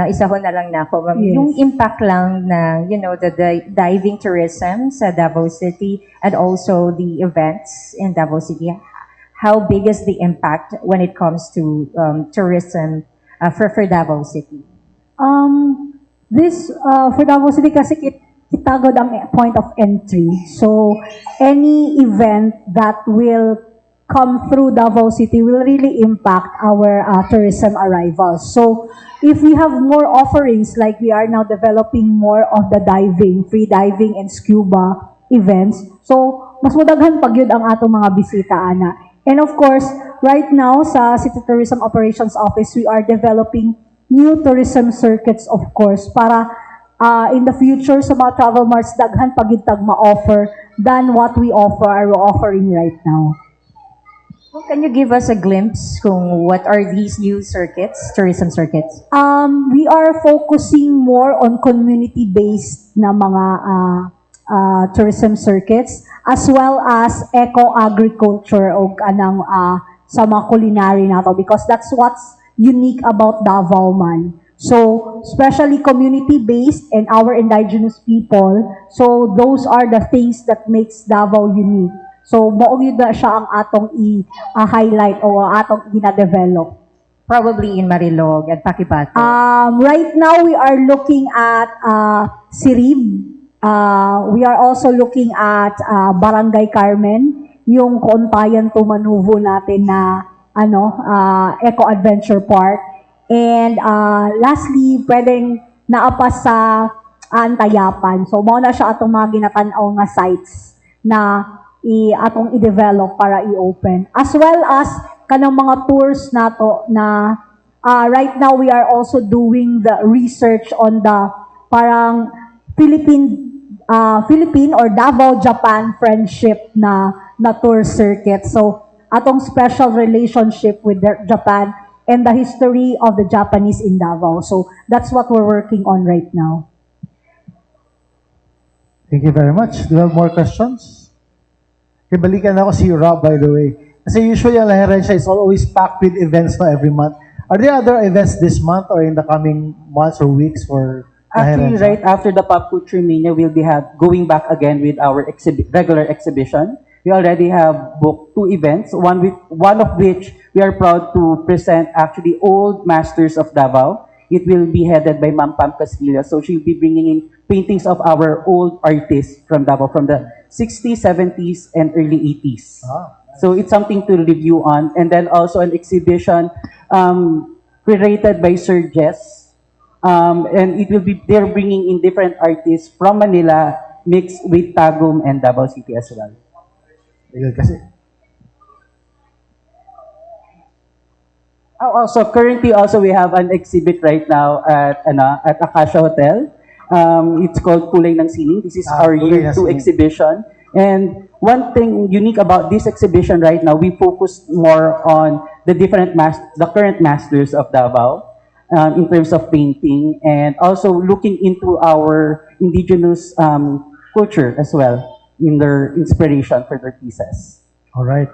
Isa ho na lang na ako, ma'am. Yes. Yung impact lang ng, the diving tourism sa Davao City and also the events in Davao City. How big is the impact when it comes to tourism for Davao City? This, for Davao City kasi kitagod ang point of entry. So, any event that will come through Davao City will really impact our tourism arrivals. So, if we have more offerings, like we are now developing more of the diving, free diving and scuba events, so mas madaghan pag yun ang atong mga bisita, ana. And of course, right now sa City Tourism Operations Office, we are developing new tourism circuits, of course, para in the future sa mga travel marts, daghan pagintag ma-offer than what we are offering right now. Can you give us a glimpse kung what are these new circuits, tourism circuits? We are focusing more on community-based na mga tourism circuits, as well as eco-agriculture o kanang sa mga culinary nato, because that's what's unique about Davao man. So, especially community-based and our indigenous people, so those are the things that makes Davao unique. So, maong yun na siya ang atong i-highlight o atong gina-develop. Probably in Marilog and Pakipato. Right now, we are looking at Sirib. We are also looking at Barangay Carmen, yung Kontayan to Manuvo natin na eco-adventure park. And lastly, pwedeng naapas sa Antayapan. So, mao na siya atong mga ginatanaw nga sites na atong i-develop para i-open. As well as kanang mga tours nato na right now we are also doing the research on the parang Philippine or Davao Japan friendship na tour circuit. So atong special relationship with Japan and the history of the Japanese in Davao. So that's what we're working on right now. Thank you very much. Do you have more questions? Okay, balikan ako si Rob, by the way. Kasi usually ang Laherencia is always packed with events every month. Are there other events this month or in the coming months or weeks for Actually, Laherencia? right after the Pop Culture Mania, we'll be going back again with our regular exhibition. We already have booked 2 events, one of which we are proud to present actually Old Masters of Davao. It will be headed by Ma'am Pam Castillo. So she'll be bringing in paintings of our old artists from Davao from the 60s, 70s, and early 80s. So it's something to review on. And then also an exhibition curated by Sir Jess. And they're bringing in different artists from Manila mixed with Tagum and Davao City as well. Ayun, kasi Also, currently also we have an exhibit right now at Acacia Hotel. It's called Kulay ng Sining. This is our Kulay year ng 2 Sining. exhibition. And one thing unique about this exhibition right now, we focus more on the current masters of Davao. in terms of painting, and also looking into our indigenous culture as well in their inspiration for their pieces. Alright.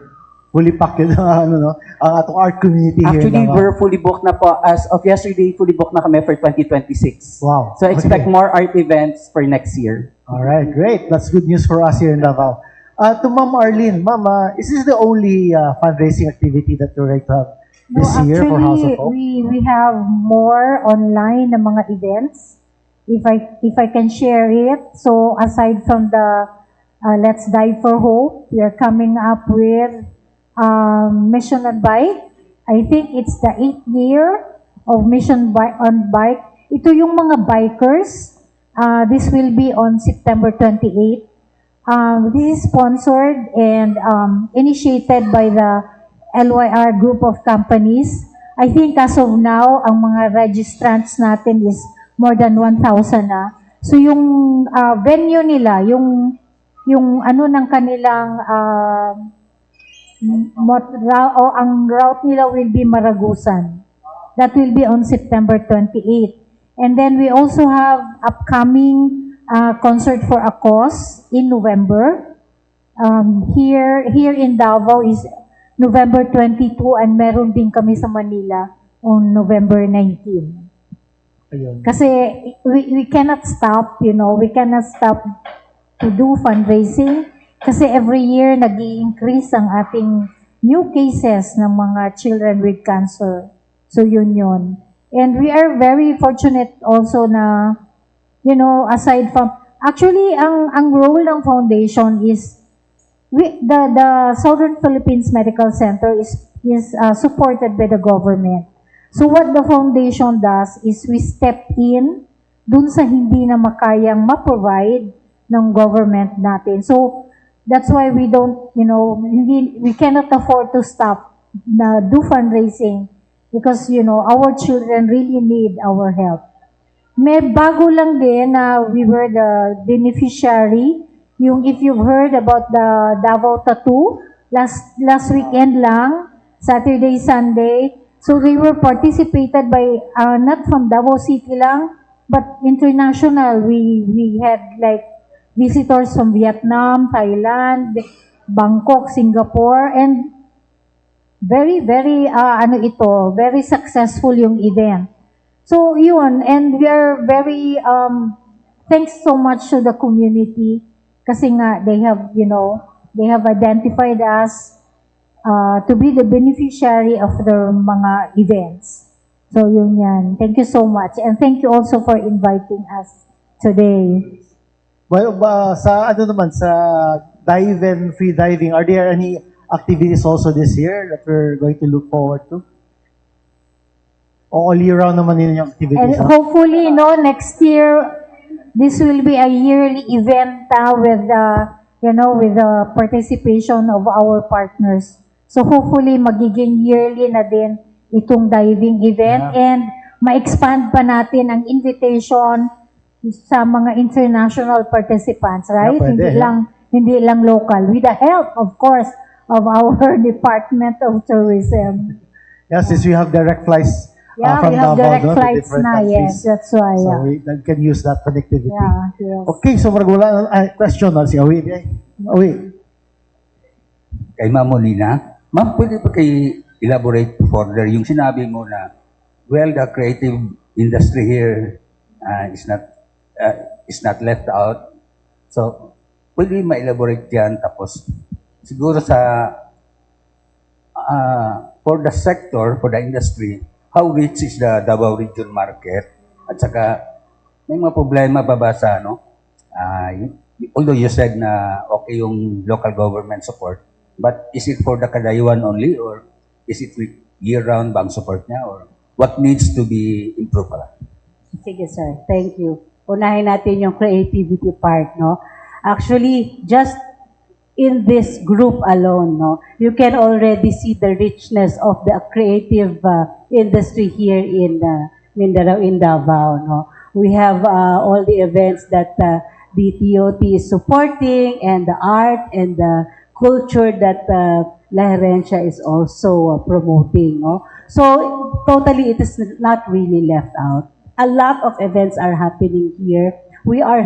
Fully packed yun ang, ang atong art community Actually, here. we're fully booked na po. As of yesterday, fully booked na kami for 2026. Wow. So expect Okay. more art events for next year. Alright, great. That's good news for us here in Davao. To Ma'am Arlene, Ma'am, is this the only fundraising activity that you're going to have this year for House of Hope? we have more online na mga events. If I can share it. So aside from the Let's Dive for Hope, we are coming up with Mission on Bike. I think it's the 8th year of Mission on Bike. Ito yung mga bikers. This will be on September 28. This is sponsored and initiated by the LYR group of companies. I think as of now, ang mga registrants natin is more than 1,000 na. So yung venue nila, yung ano ng kanilang ang route nila will be Maragusan. That will be on September 28. And then we also have upcoming concert for a cause in November. Here in Davao is November 22 and meron din kami sa Manila on November 19. Ayun. Kasi we cannot stop, we cannot stop to do fundraising kasi every year nag-i-increase ang ating new cases ng mga children with cancer. So yun. And we are very fortunate also na, aside from, actually, ang role ng foundation is, the Southern Philippines Medical Center is supported by the government. So what the foundation does is we step in dun sa hindi na makayang ma-provide ng government natin. So that's why we don't, we cannot afford to stop na do fundraising because, our children really need our help. May bago lang din na we were the beneficiary. Yung if you've heard about the Davao Tattoo, last weekend lang, Saturday, Sunday. So they were participated by, not from Davao City lang, but international. We had like visitors from Vietnam, Thailand, Bangkok, Singapore, and very, very, very successful yung event. So yun, and we are very, thanks so much to the community kasi nga they have identified us to be the beneficiary of their mga events. So yun yan. Thank you so much. And thank you also for inviting us today. Well, sa dive and free diving, are there any activities also this year that we're going to look forward to? O all year round naman yun yung activities? And hopefully, next year, this will be a yearly event with the participation of our partners. So hopefully, magiging yearly na din itong diving event and ma-expand pa natin ang invitation sa mga international participants, right? Hindi lang local. With the help, of course, of our Department of Tourism. Yes, since we have direct flights Yeah, from we have Davao direct to flights different na, countries. yes, that's why, So yeah. we can use that connectivity. Yeah, yes. Okay, so wala question na si Awi. Awi. Kay Ma'am Molina, Ma'am, pwede pa kayo elaborate further yung sinabi mo na, well, the creative industry here is not left out. So, pwede ma-elaborate yan, tapos siguro for the sector, for the industry, how rich is the Davao region market? At saka, may mga problema babasa, no? Although you said na okay yung local government support, but is it for the Kadayuan only, or is it year-round bang support niya, or what needs to be improved pala? Sige sir, thank you. Unahin natin yung creativity part, no? Actually, just in this group alone, no, you can already see the richness of the creative industry here in Mindanao, in Davao, no. We have all the events that the TOT is supporting, and the art and the culture that La Herencia is also promoting, no. So totally it is not really left out. A lot of events are happening here. We are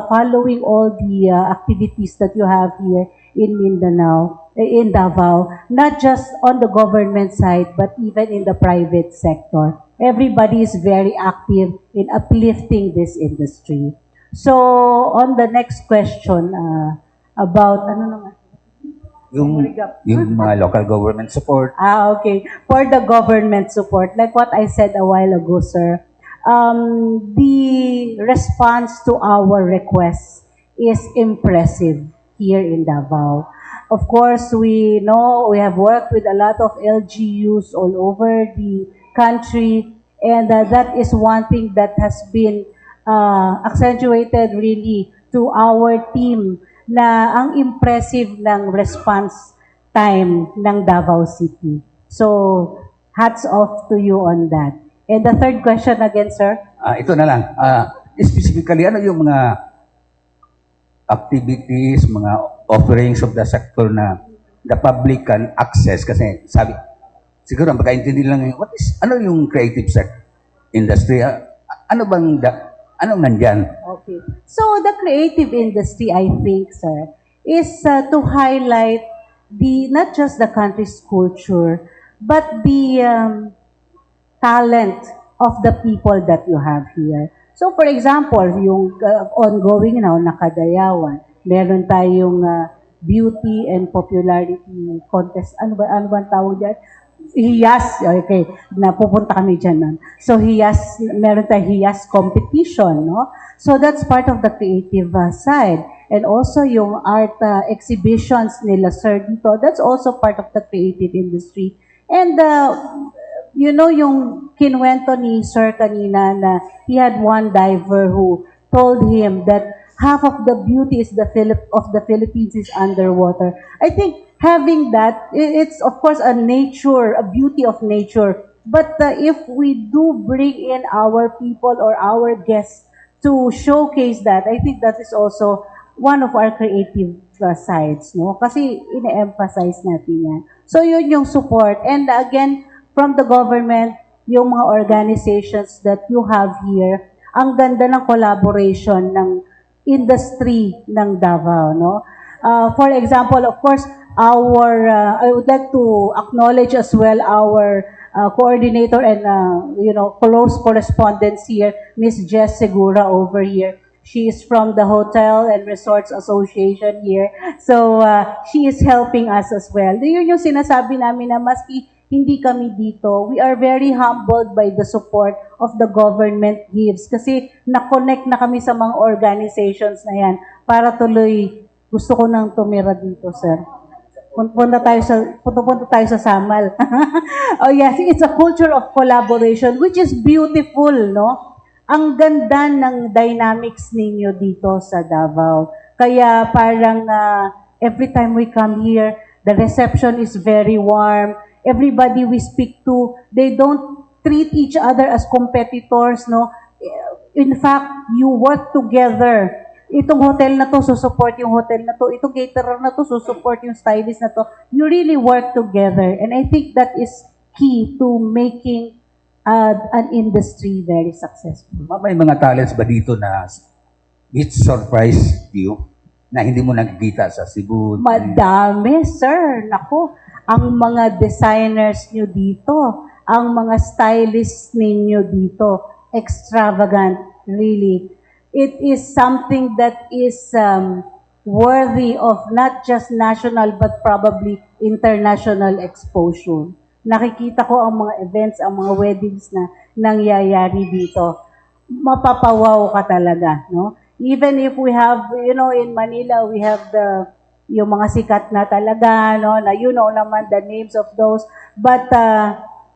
following all the activities that you have here in Mindanao, in Davao, not just on the government side, but even in the private sector. Everybody is very active in uplifting this industry. So, on the next question, about, ano naman? Yung mga local government support. Okay. For the government support, like what I said a while ago, sir, the response to our requests is impressive here in Davao. Of course, we know we have worked with a lot of LGUs all over the country, and that is one thing that has been accentuated really to our team na ang impressive ng response time ng Davao City. So, hats off to you on that. And the third question again, sir? Ito na lang. Specifically, ano yung mga activities, mga offerings of the sector na the public can access? Kasi sabi, siguro ang pagkaintindi lang yung, ano yung creative industry? Anong nandyan? Okay. So, the creative industry, I think, sir, is to highlight not just the country's culture, but the talent of the people that you have here. So, for example, yung ongoing now, Nakadayawan, meron tayong beauty and popularity contest. Ano ba ang tawag dyan? Hiyas, okay, napupunta kami dyan nun. So, hiyas, meron tayong hiyas competition, no? So, that's part of the creative side. And also, yung art exhibitions nila, sir, dito, that's also part of the creative industry. And, you know, yung kinwento ni Sir kanina na he had one diver who told him that half of the beauty is of the Philippines is underwater. I think having that, it's of course a beauty of nature. But if we do bring in our people or our guests to showcase that, I think that is also one of our creative sides, no? Kasi ine-emphasize natin yan. So yun yung support. And again, from the government, yung mga organizations that you have here, ang ganda ng collaboration ng industry ng Davao, no? For example, of course, I would like to acknowledge as well our coordinator and close correspondence here, Miss Jess Segura over here. She is from the Hotel and Resorts Association here. So, she is helping us as well. Yun yung sinasabi namin na maski hindi kami dito, we are very humbled by the support of the government gives. Kasi na-connect na kami sa mga organizations na yan para tuloy, gusto ko nang tumira dito, sir. Punta tayo sa Samal. Oh yes, it's a culture of collaboration which is beautiful, no? Ang ganda ng dynamics ninyo dito sa Davao. Kaya parang every time we come here, the reception is very warm. Everybody we speak to, they don't treat each other as competitors, no? In fact, you work together. Itong hotel na to, susupport yung hotel na to. Itong caterer na to, susupport yung stylist na to. You really work together. And I think that is key to making an industry very successful. May mga talents ba dito na which surprised you na hindi mo nakikita sa Cebu? Madami, sir. Naku, ang mga designers nyo dito, ang mga stylists ninyo dito, extravagant, really. It is something that is worthy of not just national but probably international exposure. Nakikita ko ang mga events, ang mga weddings na nangyayari dito. Mapapawaw ka talaga, no? Even if we have, in Manila, we have yung mga sikat na talaga, no, na naman the names of those, but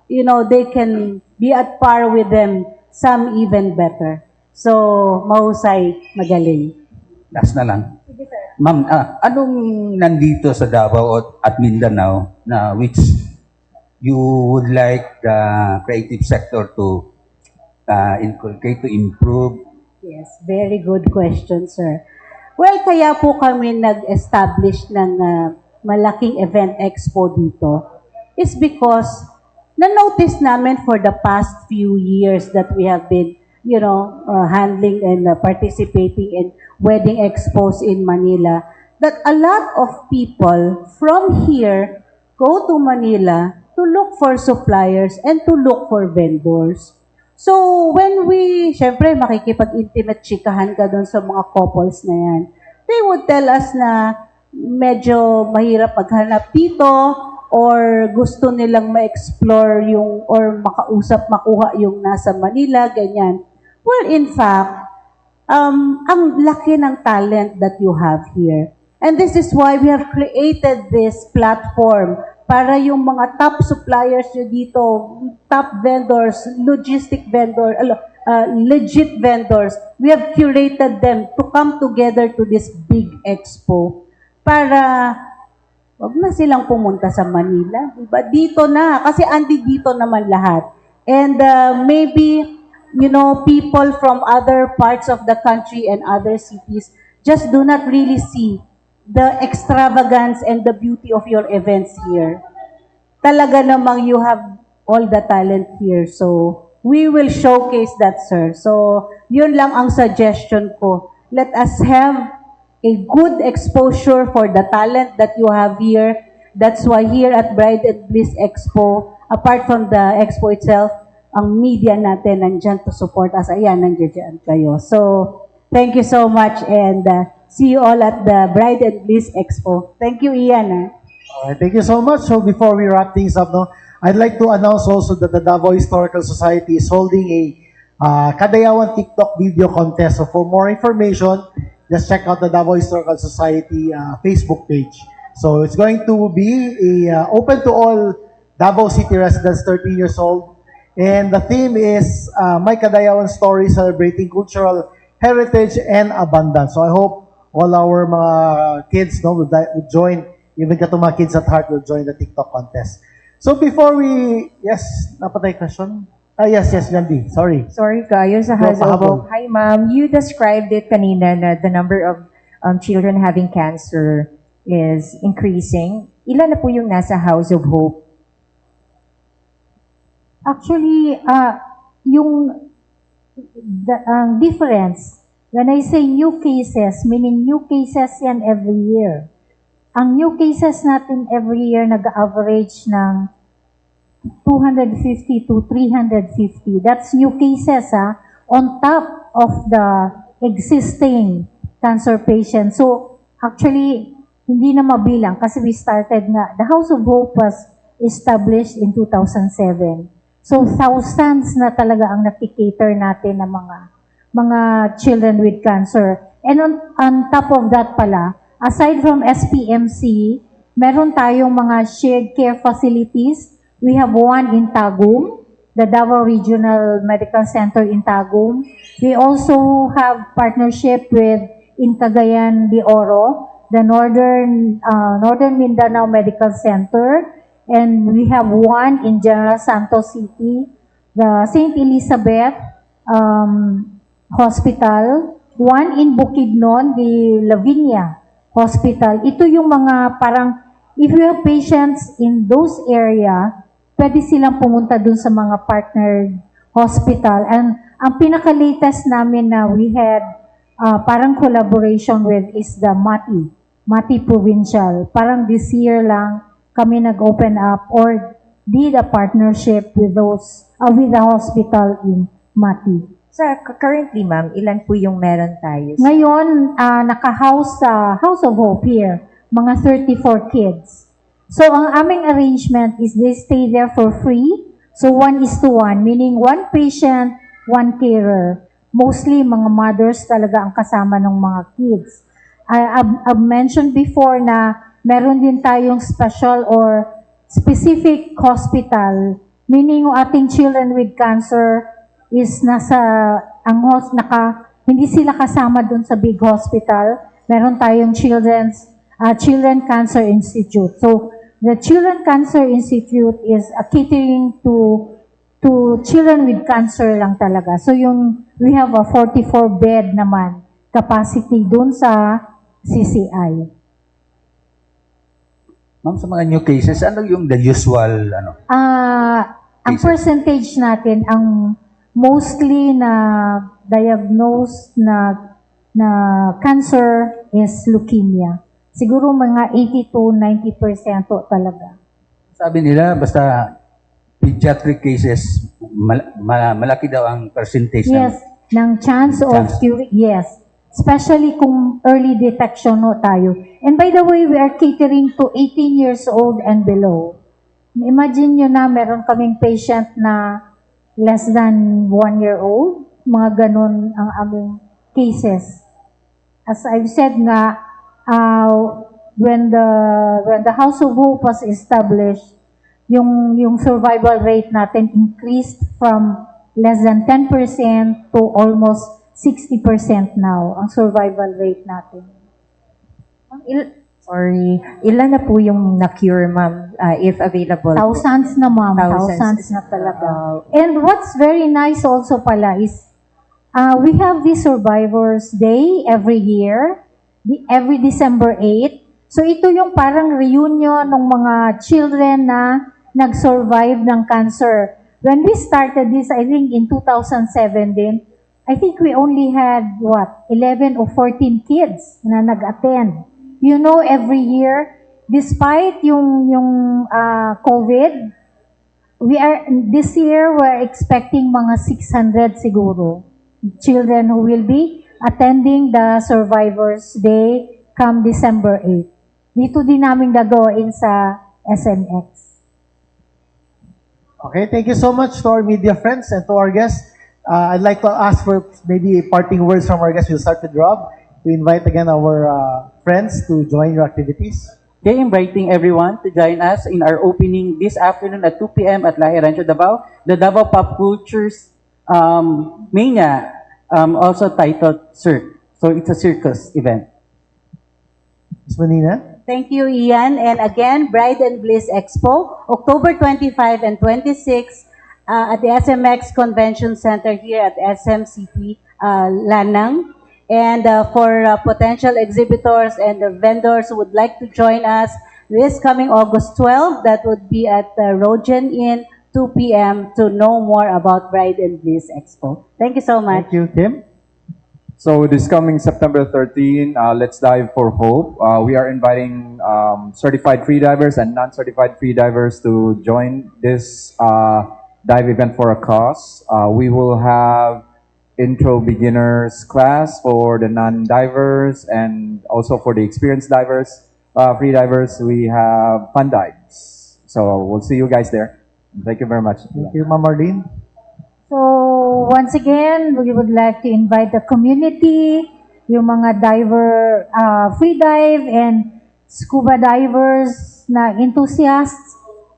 they can be at par with them, some even better. So, mahusay, magaling. Last na lang. Ma'am, anong nandito sa Davao at Mindanao na which you would like the creative sector to inculcate, to improve? Yes, very good question, sir. Well, kaya po kami nag-establish ng malaking event expo dito is because na-notice namin for the past few years that we have been, handling and participating in wedding expos in Manila, that a lot of people from here go to Manila to look for suppliers and to look for vendors. So, when syempre, makikipag-intimate chikahan ka doon sa mga couples na yan, they would tell us na medyo mahirap maghanap dito or gusto nilang ma-explore or makuha yung nasa Manila, ganyan. Well, in fact, ang laki ng talent that you have here. And this is why we have created this platform para yung mga top suppliers nyo dito, top vendors, legit vendors, we have curated them to come together to this big expo para wag na silang pumunta sa Manila. Diba? Dito na, kasi dito naman lahat. And maybe, people from other parts of the country and other cities just do not really see the extravagance and the beauty of your events here. Talaga namang you have all the talent here. So, we will showcase that, sir. So, yun lang ang suggestion ko. Let us have a good exposure for the talent that you have here. That's why here at Bride and Bliss Expo, apart from the expo itself, ang media natin nandyan to support us. Ayan, nandiyan kayo. So, thank you so much and see you all at the Bride and Bliss Expo. Thank you, Ian. Alright, thank you so much. So before we wrap things up, I'd like to announce also that the Davao Historical Society is holding a Kadayawan TikTok video contest. So for more information, just check out the Davao Historical Society Facebook page. So it's going to be open to all Davao City residents 13 years old. And the theme is My Kadayawan Story, celebrating cultural heritage and abundance. So I hope all our mga kids would join, even katong mga kids at heart will join the TikTok contest. So before yes, napatay question? Yes, Gandhi, sorry. Sorry kayo sa Go, House of pahabol. Hope. Hi ma'am, you described it kanina na the number of children having cancer is increasing. Ilan na po yung nasa House of Hope? Actually, ang difference, when I say new cases, meaning new cases yan every year. Ang new cases natin every year nag-average ng 250 to 350. That's new cases on top of the existing cancer patients. So, actually, hindi na mabilang kasi we started nga. The House of Hope was established in 2007. So, thousands na talaga ang nakikater natin ng mga children with cancer. And on top of that pala, aside from SPMC, meron tayong mga shared care facilities. We have one in Tagum, the Davao Regional Medical Center in Tagum. We also have partnership with in Cagayan de Oro, the Northern Mindanao Medical Center. And we have one in General Santos City, the St. Elizabeth Hospital, one in Bukidnon, the Lavinia Hospital. Ito yung mga parang, if you have patients in those area, pwede silang pumunta dun sa mga partnered hospital. And ang pinaka-latest namin na we had parang collaboration with is the Mati Provincial. Parang this year lang, kami nag-open up or did a partnership with with the hospital in Mati. Currently ma'am, ilan po yung meron tayo? Ngayon, naka-house sa House of Hope here, mga 34 kids. So, ang aming arrangement is they stay there for free. So, 1:1, meaning one patient, one carer. Mostly, mga mothers talaga ang kasama ng mga kids. I've mentioned before na meron din tayong special or specific hospital, meaning yung ating children with cancer is hindi sila kasama dun sa big hospital. Meron tayong Children Cancer Institute. So, the Children Cancer Institute is catering to children with cancer lang talaga. So, we have a 44-bed naman capacity dun sa CCI. Ma'am, sa mga new cases, ano yung the usual, Ang cases? percentage natin, ang mostly na diagnosed na cancer is leukemia. Siguro mga 80 to 90% talaga. Sabi nila, basta pediatric cases, malaki daw ang percentage Yes, ng chance of Chance. cure, yes. Especially kung early detection no tayo. And by the way, we are catering to 18 years old and below. Imagine nyo na meron kaming patient na less than 1 year old. Mga ganun ang aming cases. As I've said nga, when the House of Hope was established, yung survival rate natin increased from less than 10% to almost 60% now, ang survival rate natin. Ilan na po yung na-cure, ma'am, if available? Thousands na, ma'am. Thousands. Thousands na talaga. And what's very nice also pala is, we have this Survivors Day every year, every December 8. So ito yung parang reunion ng mga children na nag-survive ng cancer. When we started this, I think in 2007 din, I think we only had, 11 or 14 kids na nag-attend. You know, every year, despite yung COVID, this year, we're expecting mga 600 siguro children who will be attending the Survivors Day come December 8. Dito din namin gagawin sa SMX. Okay, thank you so much to our media friends and to our guests. I'd like to ask for maybe parting words from our guests. We'll start with Rob to invite again our friends to join your activities. Okay, inviting everyone to join us in our opening this afternoon at 2 p.m. at Lahi Rancho Davao. The Davao Pop Cultures Mania, also titled Cirque. So it's a circus event. Ms. Manina? Thank you, Ian. And again, Bride and Bliss Expo, October 25 and 26 at the SMX Convention Center here at SMCP Lanang. And for potential exhibitors and vendors who would like to join us this coming August 12, that would be at Rogen Inn, 2 p.m. to know more about Bride and Bliss Expo. Thank you so much. Thank you, Tim. So this coming September 13, Let's Dive for Hope. We are inviting certified freedivers and non-certified freedivers to join this dive event for a cause. We will have intro beginners class for the non-divers and also for the experienced divers, freedivers. We have fun dives. So we'll see you guys there. Thank you very much. Thank you, Ma'am Marlene. So, once again, we would like to invite the community, yung mga diver, free dive and scuba divers na enthusiasts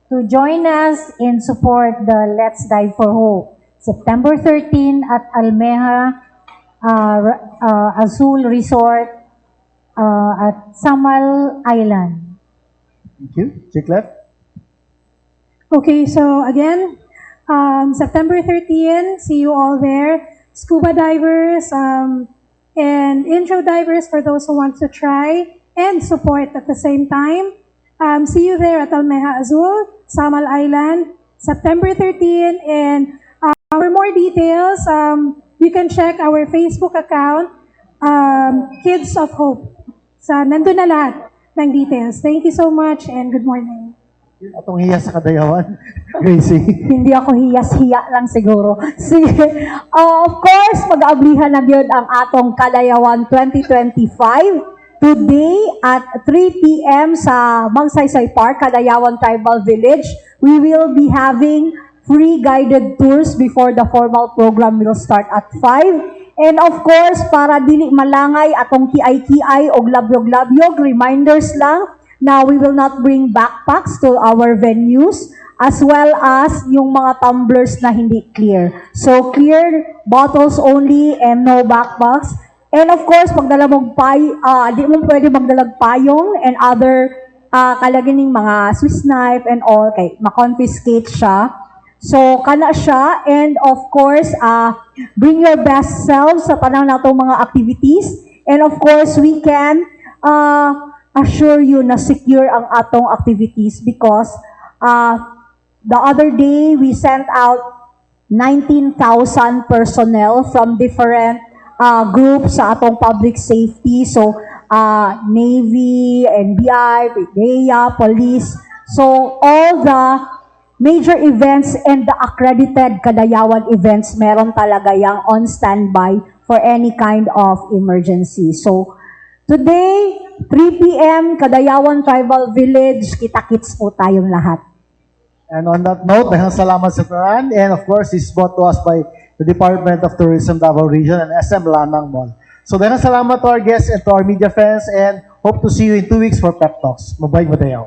to join us in support the Let's Dive for Hope. September 13 at Almeja Azul Resort at Samal Island. Thank you. Chiclet? Okay, so again, September 13, see you all there. Scuba divers and intro divers for those who want to try and support at the same time. See you there at Almeja Azul, Samal Island, September 13. And for more details, you can check our Facebook account, Kids of Hope. Nandun na lahat ng details. Thank you so much and good morning. Atong hiya sa Kadayawan. Gracie. Hindi ako hiyas-hiya lang siguro. Sige. Of course, mag-aablihan na yun ang atong Kadayawan 2025 today at 3 p.m. sa Magsaysay Park, Kadayawan Tribal Village. We will be having free guided tours before the formal program will start at 5. And of course, para dili malangay atong kiay-kiay o labyog-labyog, reminders lang, now, we will not bring backpacks to our venues as well as yung mga tumblers na hindi clear. So, clear bottles only and no backpacks. And of course, magdala mong di mo pwede magdalag payong and other kalaganing mga Swiss knife and all, kay makonfiscate siya. So, kana siya. And of course, bring your best selves sa panahon na itong mga activities. And of course, we can assure you na secure ang atong activities because the other day, we sent out 19,000 personnel from different groups sa atong public safety. So, Navy, NBI, PDEA, Police. So, all the major events and the accredited Kadayawan events, meron talaga yang on standby for any kind of emergency. So, today, 3 p.m., Kadayawan Tribal Village, kita-kits po tayong lahat. And on that note, daghang salamat sa tanan. And of course, this is brought to us by the Department of Tourism Davao Region and SM Lanang Mall. So daghang salamat to our guests and to our media friends, and hope to see you in 2 weeks for Pep Talks. Mabuhay Madayaw.